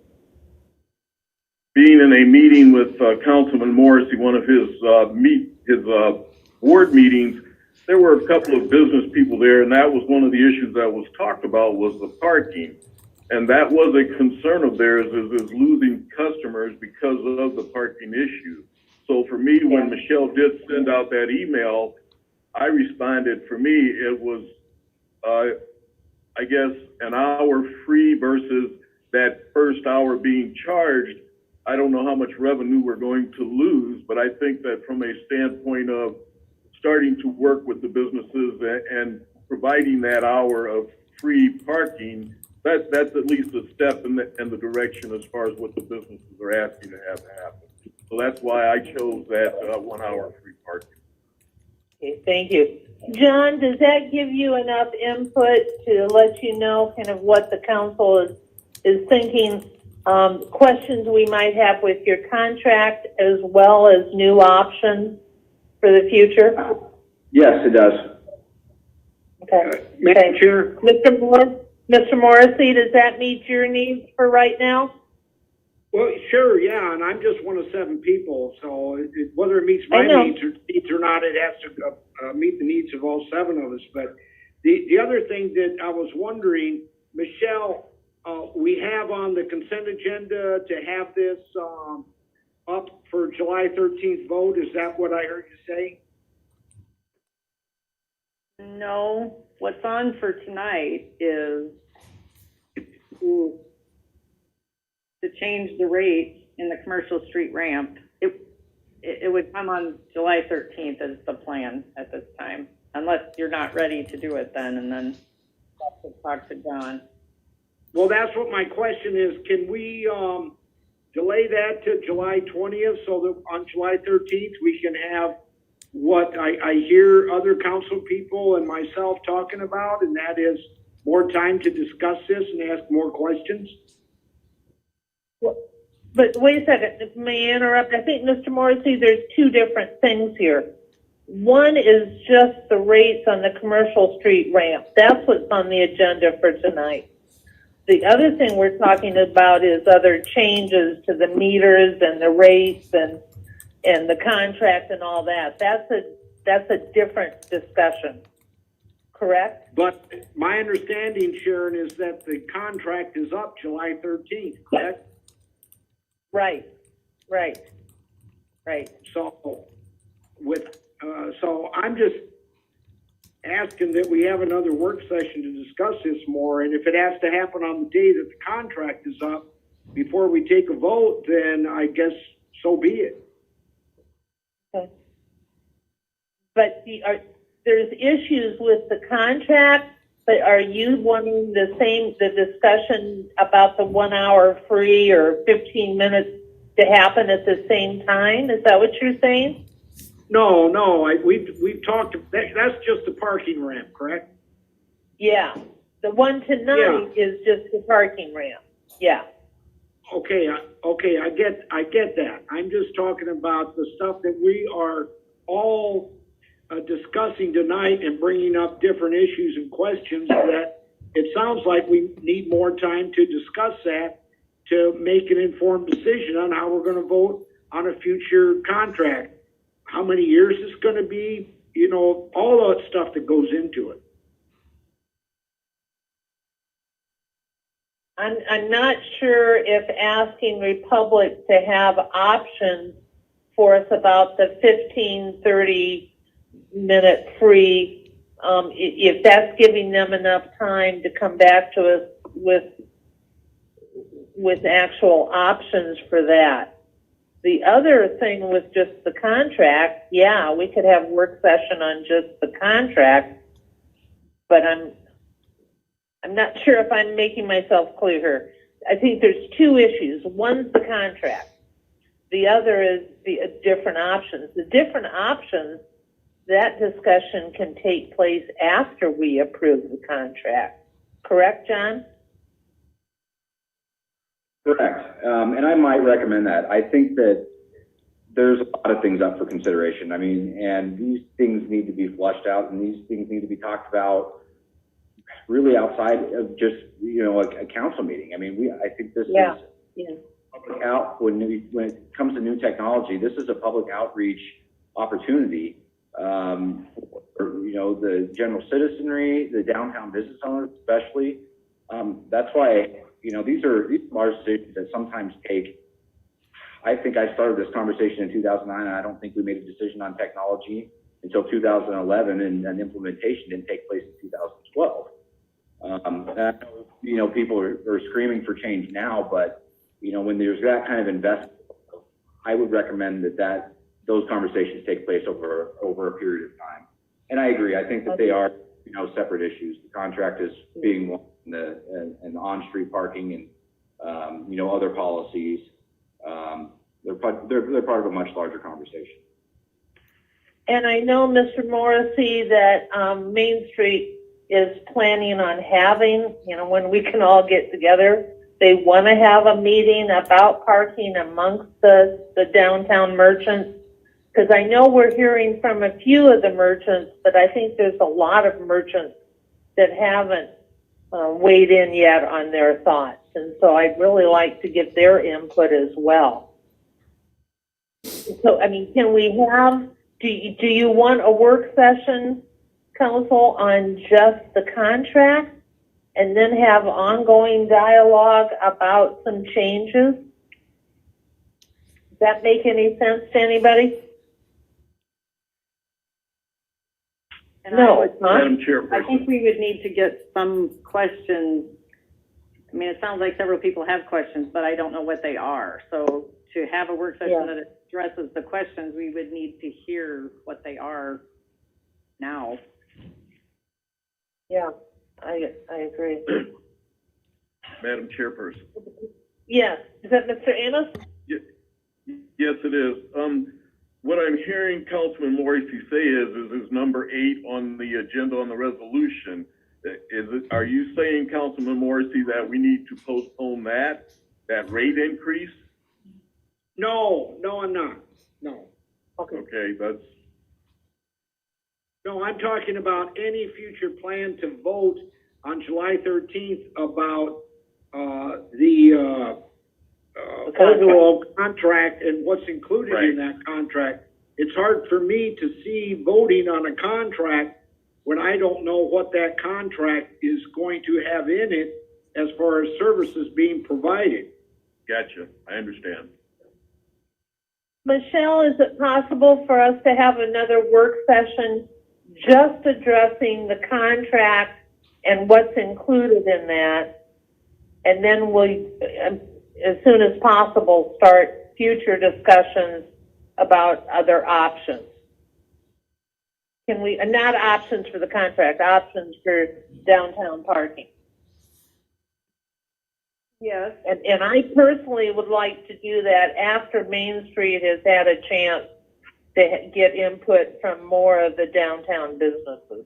being in a meeting with Councilman Morrissey, one of his ward meetings, there were a couple of business people there, and that was one of the issues that was talked about was the parking. And that was a concern of theirs is losing customers because of the parking issue. So for me, when Michelle did send out that email, I responded. For me, it was, I guess, an hour free versus that first hour being charged. I don't know how much revenue we're going to lose, but I think that from a standpoint of starting to work with the businesses and providing that hour of free parking, that's at least a step in the direction as far as what the businesses are asking to have happen. So that's why I chose that 1 hour free parking. Okay, thank you. John, does that give you enough input to let you know kind of what the council is thinking, questions we might have with your contract as well as new options for the future? Yes, it does. Okay. Madam Chair? Mr. Morrissey, does that meet your needs for right now? Well, sure, yeah, and I'm just one of 7 people, so whether it meets my needs or not, it has to meet the needs of all 7 of us. But the other thing that I was wondering, Michelle, we have on the consent agenda to have this up for July 13th vote. Is that what I heard you say? No, what's on for tonight is to change the rate in the commercial street ramp. It would come on July 13th as the plan at this time, unless you're not ready to do it then, and then talk to John. Well, that's what my question is. Can we delay that to July 20th so that on July 13th we can have what I hear other council people and myself talking about, and that is more time to discuss this and ask more questions? But wait a second, may I interrupt? I think, Mr. Morrissey, there's 2 different things here. One is just the rates on the commercial street ramp. That's what's on the agenda for tonight. The other thing we're talking about is other changes to the meters and the rates and the contract and all that. That's a different discussion, correct? But my understanding, Sharon, is that the contract is up July 13th, correct? Right. So so I'm just asking that we have another work session to discuss this more, and if it has to happen on the day that the contract is up before we take a vote, then I guess so be it. Okay. But there's issues with the contract, but are you wanting the discussion about the 1 hour free or 15 minutes to happen at the same time? Is that what you're saying? No, we've talked, that's just the parking ramp, correct? Yeah. The one tonight is just the parking ramp. Yeah. Okay, I get that. I'm just talking about the stuff that we are all discussing tonight and bringing up different issues and questions that it sounds like we need more time to discuss that to make an informed decision on how we're going to vote on a future contract. How many years it's going to be, all that stuff that goes into it. I'm not sure if asking Republic to have options for us about the 15, 30 minute free, if that's giving them enough time to come back to us with actual options for that. The other thing with just the contract, yeah, we could have work session on just the contract, but I'm not sure if I'm making myself clear here. I think there's 2 issues. One's the contract. The other is the different options. The different options, that discussion can take place after we approve the contract. Correct, John? Correct. And I might recommend that. I think that there's a lot of things up for consideration. I mean, and these things need to be flushed out, and these things need to be talked about really outside of just, a council meeting. I mean, I think this is public out when it comes to new technology. This is a public outreach opportunity for you know, the general citizenry, the downtown business owners especially. That's why, you know, these are large decisions that sometimes take. I think I started this conversation in 2009, and I don't think we made a decision on technology until 2011, and implementation didn't take place in 2012. And I know, you know, people are screaming for change now, but, you know, when there's that kind of investment, I would recommend that those conversations take place over a period of time. And I agree. I think that they are, you know, separate issues. The contract is being one, and the on-street parking and, you know, other policies. They're part of a much larger conversation. And I know, Mr. Morrissey, that Main Street is planning on having, you know, when we can all get together, they want to have a meeting about parking amongst the downtown merchants. Because I know we're hearing from a few of the merchants, but I think there's a lot of merchants that haven't weighed in yet on their thoughts. And so I'd really like to get their input as well. So, I mean, can we have, do you want a work session, council, on just the contract and then have ongoing dialogue about some changes? Does that make any sense to anybody? And no, it's not. Madam Chairperson. I think we would need to get some questions. I mean, it sounds like several people have questions, but I don't know what they are. So to have a work session that addresses the questions, we would need to hear what they are now. Yeah, I agree. Madam Chairperson. Yes. Is that Mr. Annis? Yes, it is. What I'm hearing Councilman Morrissey say is number 8 on the agenda on the resolution. Are you saying, Councilman Morrissey, that we need to postpone that rate increase? No, I'm not. No. Okay, that's. No, I'm talking about any future plan to vote on July 13th about the overall contract and what's included in that contract. It's hard for me to see voting on a contract when I don't know what that contract is going to have in it as far as services being provided. Gotcha. I understand. Michelle, is it possible for us to have another work session just addressing the contract and what's included in that? And then we'll, as soon as possible, start future discussions about other options. Can we, not options for the contract, options for downtown parking? Yes. And I personally would like to do that after Main Street has had a chance to get input from more of the downtown businesses.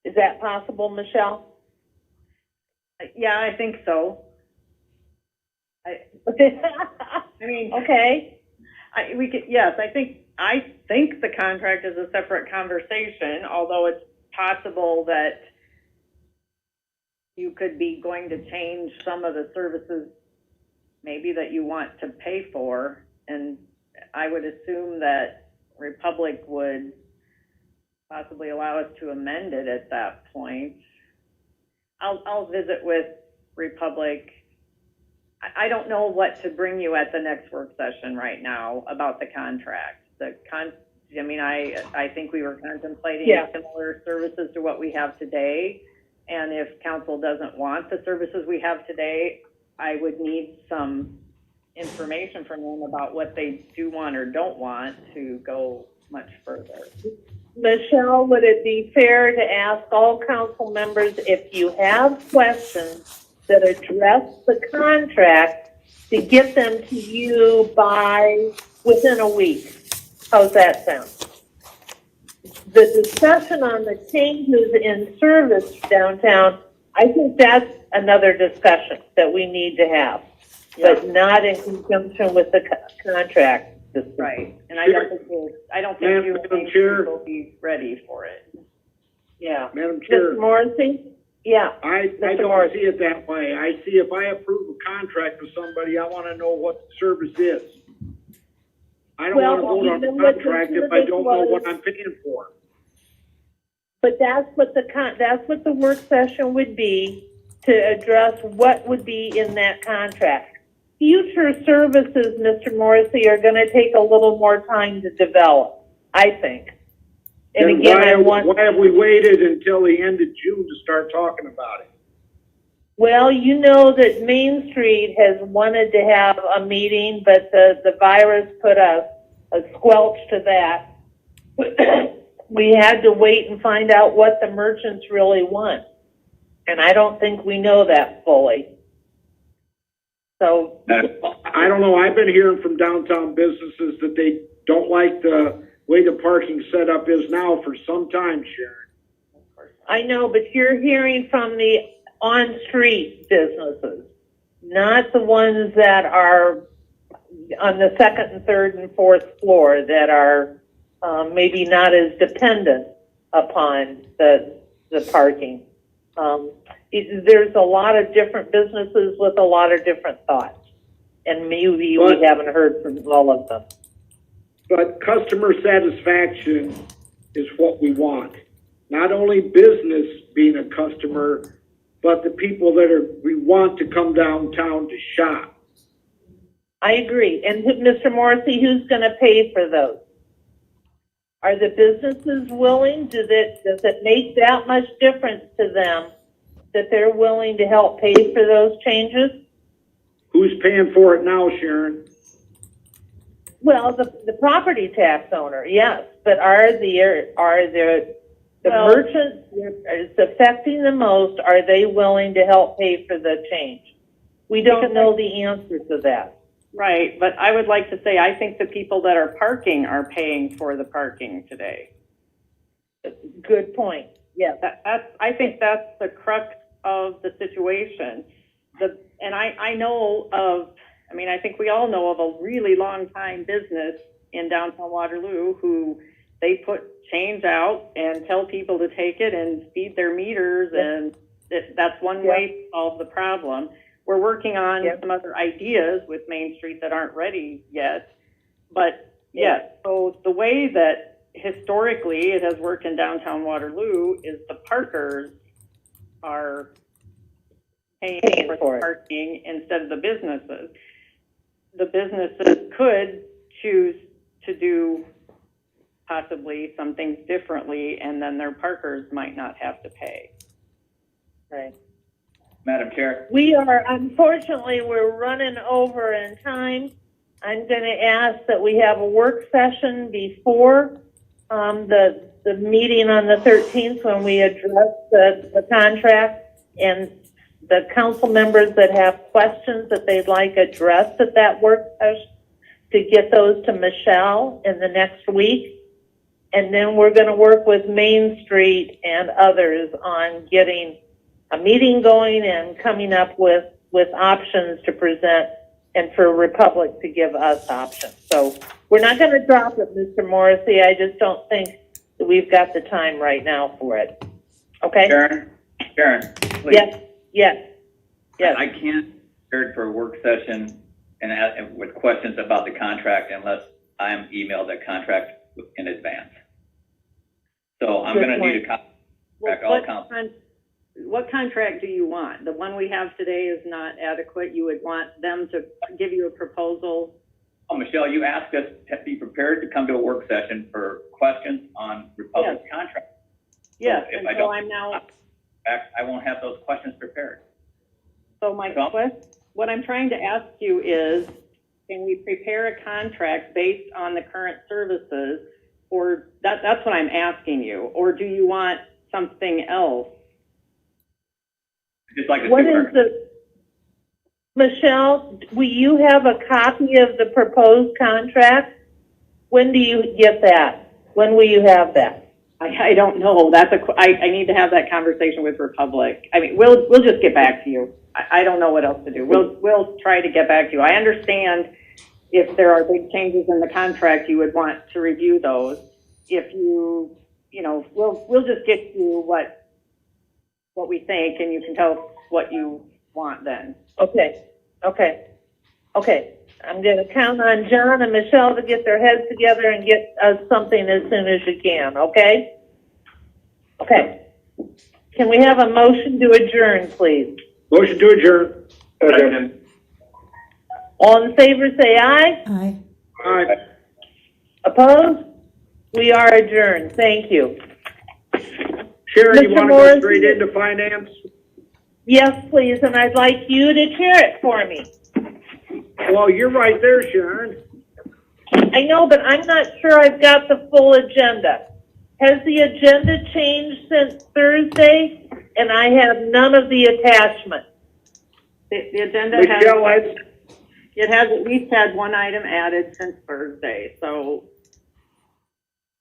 Is that possible, Michelle? Yeah, I think so. I mean, okay. Yes, I think the contract is a separate conversation, although it's possible that you could be going to change some of the services maybe that you want to pay for, and I would assume that Republic would possibly allow us to amend it at that point. I'll visit with Republic. I don't know what to bring you at the next work session right now about the contract. I think we were contemplating similar services to what we have today. And if council doesn't want the services we have today, I would need some information from them about what they do want or don't want to go much further. Michelle, would it be fair to ask all council members, if you have questions that address the contract, to get them to you within a week? How's that sound? The discussion on the changes in service downtown, I think that's another discussion that we need to have, but not in conjunction with the contract. Right, and I don't think you will be ready for it. Yeah. Madam Chair. Mr. Morrissey? Yeah. I don't see it that way. I see if I approve a contract with somebody, I want to know what the service is. I don't want to Well, vote you on the know what the contract if I don't know was- what I'm paying for. But that's what the work session would be, to address what would be in that contract. Future services, Mr. Morrissey, are going to take a little more time to develop, I think. And Then again, why have we waited until the end of June to start talking about it? well, you know that Main Street has wanted to have a meeting, but the virus put a squelch to that. We had to wait and find out what the merchants really want. And I don't think we know that fully. So, I don't know, I've been hearing from downtown businesses that they don't like the way the parking setup is now for some time, Sharon. I know, but you're hearing from the on-street businesses, not the ones that are on the second and third and fourth floor that are maybe not as dependent upon the parking. There's a lot of different businesses with a lot of different thoughts, and maybe we haven't heard from all of them. But customer satisfaction is what we want. Not only business being a customer, but the people we want to come downtown to shop. I agree. And Mr. Morrissey, who's going to pay for those? Are the businesses willing? Does it make that much difference to them that they're willing to help pay for those changes? Who's paying for it now, Sharon? Well, the property tax owner, yes, but are the merchants it's affecting the most? Are they willing to help pay for the change? We don't know the answer to that. Right, but I would like to say, I think the people that are parking are paying for the parking today. Good point. Yes. I think that's the crux of the situation. I think we all know of a really long time business in downtown Waterloo who they put change out and tell people to take it and feed their meters, and that's one way to solve the problem. We're working on some other ideas with Main Street that aren't ready yet. But so the way that historically it has worked in downtown Waterloo is the parkers are paying for the parking instead of the businesses. The businesses could choose to do possibly some things differently, and then their parkers might not have to pay. Right. Madam Chair. Unfortunately, we're running over in time. I'm going to ask that we have a work session before the meeting on the 13th when we address the contract, and the council members that have questions that they'd like addressed at that work session to get those to Michelle in the next week. And then we're going to work with Main Street and others on getting a meeting going and coming up with options to present, and for Republic to give us options. So we're not going to drop it, Mr. Morrissey. I just don't think that we've got the time right now for it. Okay? Sharon, please. Yes. I can't prepare for a work session and with questions about the contract unless I'm emailed that contract in advance. So I'm going to need a contract. What contract do you want? The one we have today is not adequate. You would want them to give you a proposal? Oh, Michelle, you asked us to be prepared to come to a work session for questions on Republic's contract. Yes, so and so I'm now... I won't have those questions prepared. So what I'm trying to ask you is, can we prepare a contract based on the current services, or that's what I'm asking you, or do you want something else? Just like Michelle, will you have a copy of the proposed contract? When do you get that? When will you have that? I don't know. I need to have that conversation with Republic. I mean, we'll just get back to you. I don't know what else to do. We'll try to get back to you. I understand if there are big changes in the contract, you would want to review those. If we'll just get you what we think, and you can tell us what you want then. Okay. I'm going to count on John and Michelle to get their heads together and get us something as soon as you can, okay? Okay. Can we have a motion to adjourn, please? Motion to adjourn. Second. All in favor, say aye. Aye. Aye. Opposed? We are adjourned. Thank you. Sharon, you Mr. want to go Morrissey? straight into finance? Yes, please, and I'd like you to chair it for me. Well, you're right there, Sharon. I know, but I'm not sure I've got the full agenda. Has the agenda changed since Thursday? And I have none of the attachments. The agenda Michelle, it has at least had one item added since Thursday, so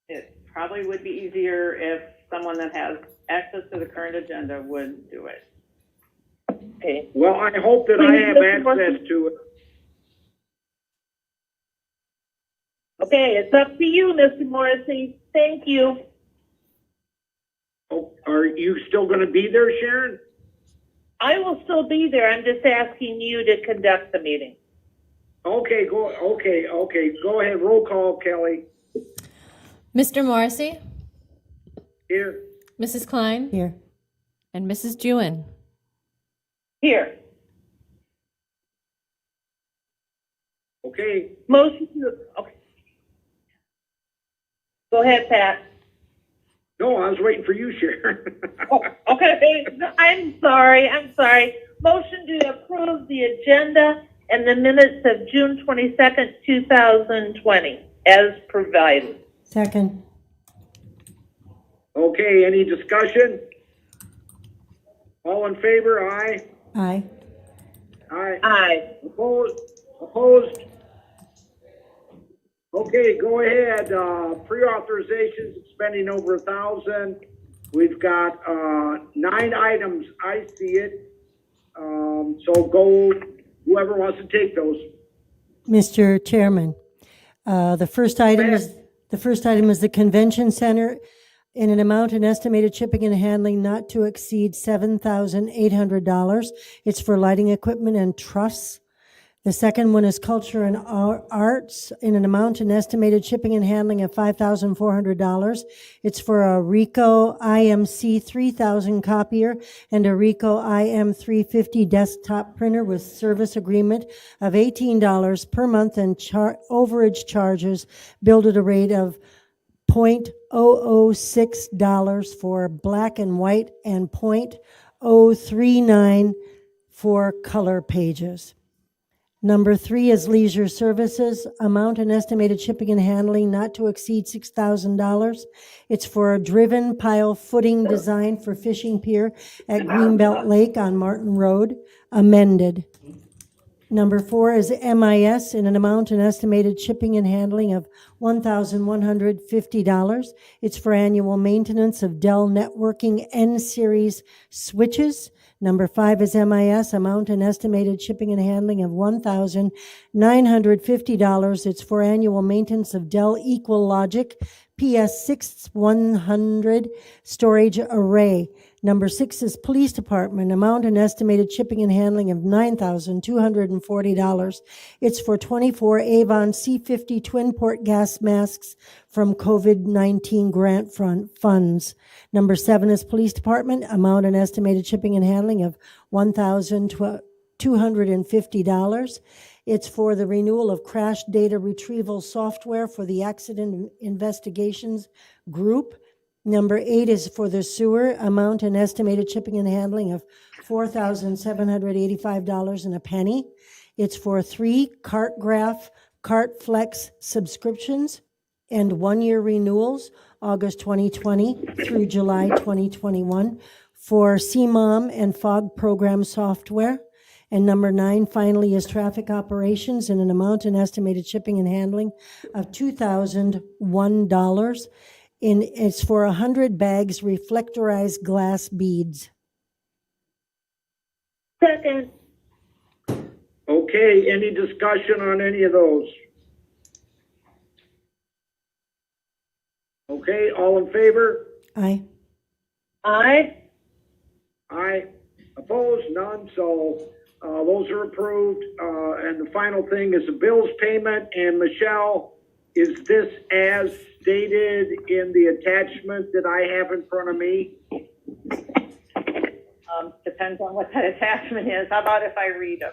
it probably would be easier if someone that has access to the current agenda would do it. Okay. well, I hope that I have access to it. Okay, it's up to you, Mr. Morrissey. Thank you. Oh, are you still going to be there, Sharon? I will still be there. I'm just asking you to conduct the meeting. Okay, go ahead. Roll call, Kelly. Mr. Morrissey, Here. Mrs. Klein, Here. and Mrs. Jewin. Here. Okay. Motion to, okay. Go ahead, Pat. No, I was waiting for you, Sharon. Oh, okay, I'm sorry. Motion to approve the agenda and the minutes of June 22nd, 2020, as provided. Second. Okay, any discussion? All in favor, aye? Aye. Aye. Aye. Opposed? Okay, go ahead. Pre-authorizations, spending over 1,000. We've got 9 items. I see it. So go, whoever wants to take those. Mr. Chairman, the first item is the convention center in an amount and estimated shipping and handling not to exceed $7,800. It's for lighting equipment and truss. The second one is culture and arts in an amount and estimated shipping and handling of $5,400. It's for a Ricoh IMC 3000 copier and a Ricoh IM 350 desktop printer with service agreement of $18 per month and overage charges billed at a rate of $0.006 for black and white and $0.039 for color pages. Number 3 is leisure services, amount and estimated shipping and handling not to exceed $6,000. It's for a driven pile footing design for fishing pier at Greenbelt Lake on Martin Road, amended. Number 4 is MIS in an amount and estimated shipping and handling of $1,150. It's for annual maintenance of Dell Networking N-Series switches. Number 5 is MIS, amount and estimated shipping and handling of $1,950. It's for annual maintenance of Dell EqualLogic PS6100 storage array. Number 6 is Police Department, amount and estimated shipping and handling of $9,240. It's for 24 Avon C50 twin port gas masks from COVID-19 grant funds. Number 7 is Police Department, amount and estimated shipping and handling of $1,250. It's for the renewal of crash data retrieval software for the Accident Investigations Group. Number 8 is for the sewer, amount and estimated shipping and handling of $4,785 and a penny. It's for 3 CartGraph CartFlex subscriptions and 1-year renewals, August 2020 through July 2021, for CMOM and FOG program software. And number 9, finally, is traffic operations in an amount and estimated shipping and handling of $2,001. It's for 100 bags reflectorized glass beads. Second. Okay, any discussion on any of those? Okay, all in favor? Aye. Aye. Aye. Opposed? None. So Those are approved. And the final thing is the bills payment. And Michelle, is this as stated in the attachment that I have in front of me? Depends on what that attachment is. How about if I read them?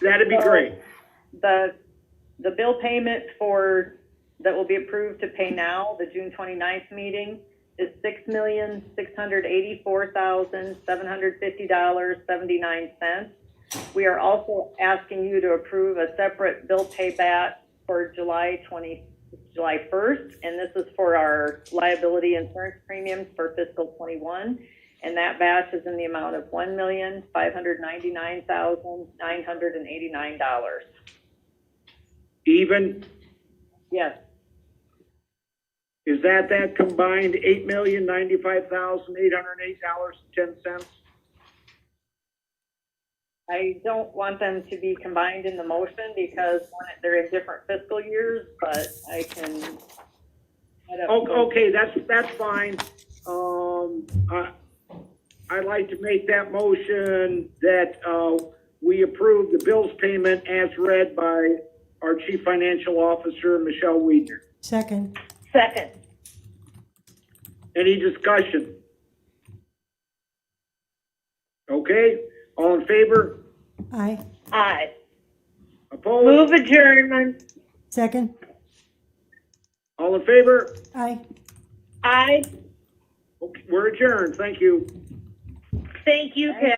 That'd be great. The bill payment that will be approved to pay now, the June 29th meeting, is $6,684,750.79. We are also asking you to approve a separate bill pay batch for July 1st, and this is for our liability insurance premiums for fiscal 21. And that batch is in the amount of $1,599,989. Even? Yes. Is that combined $8,095,808.10? I don't want them to be combined in the motion because they're in different fiscal years, but I can. Okay, that's fine. I'd like to make that motion that we approve the bills payment as read by our Chief Financial Officer, Michelle Wiedner. Second. Second. Any discussion? Okay, all in favor? Aye. Aye. Opposed? Move adjournment. Second. All in favor? Aye. Aye. Okay, we're adjourned. Thank you. Thank you, Ken.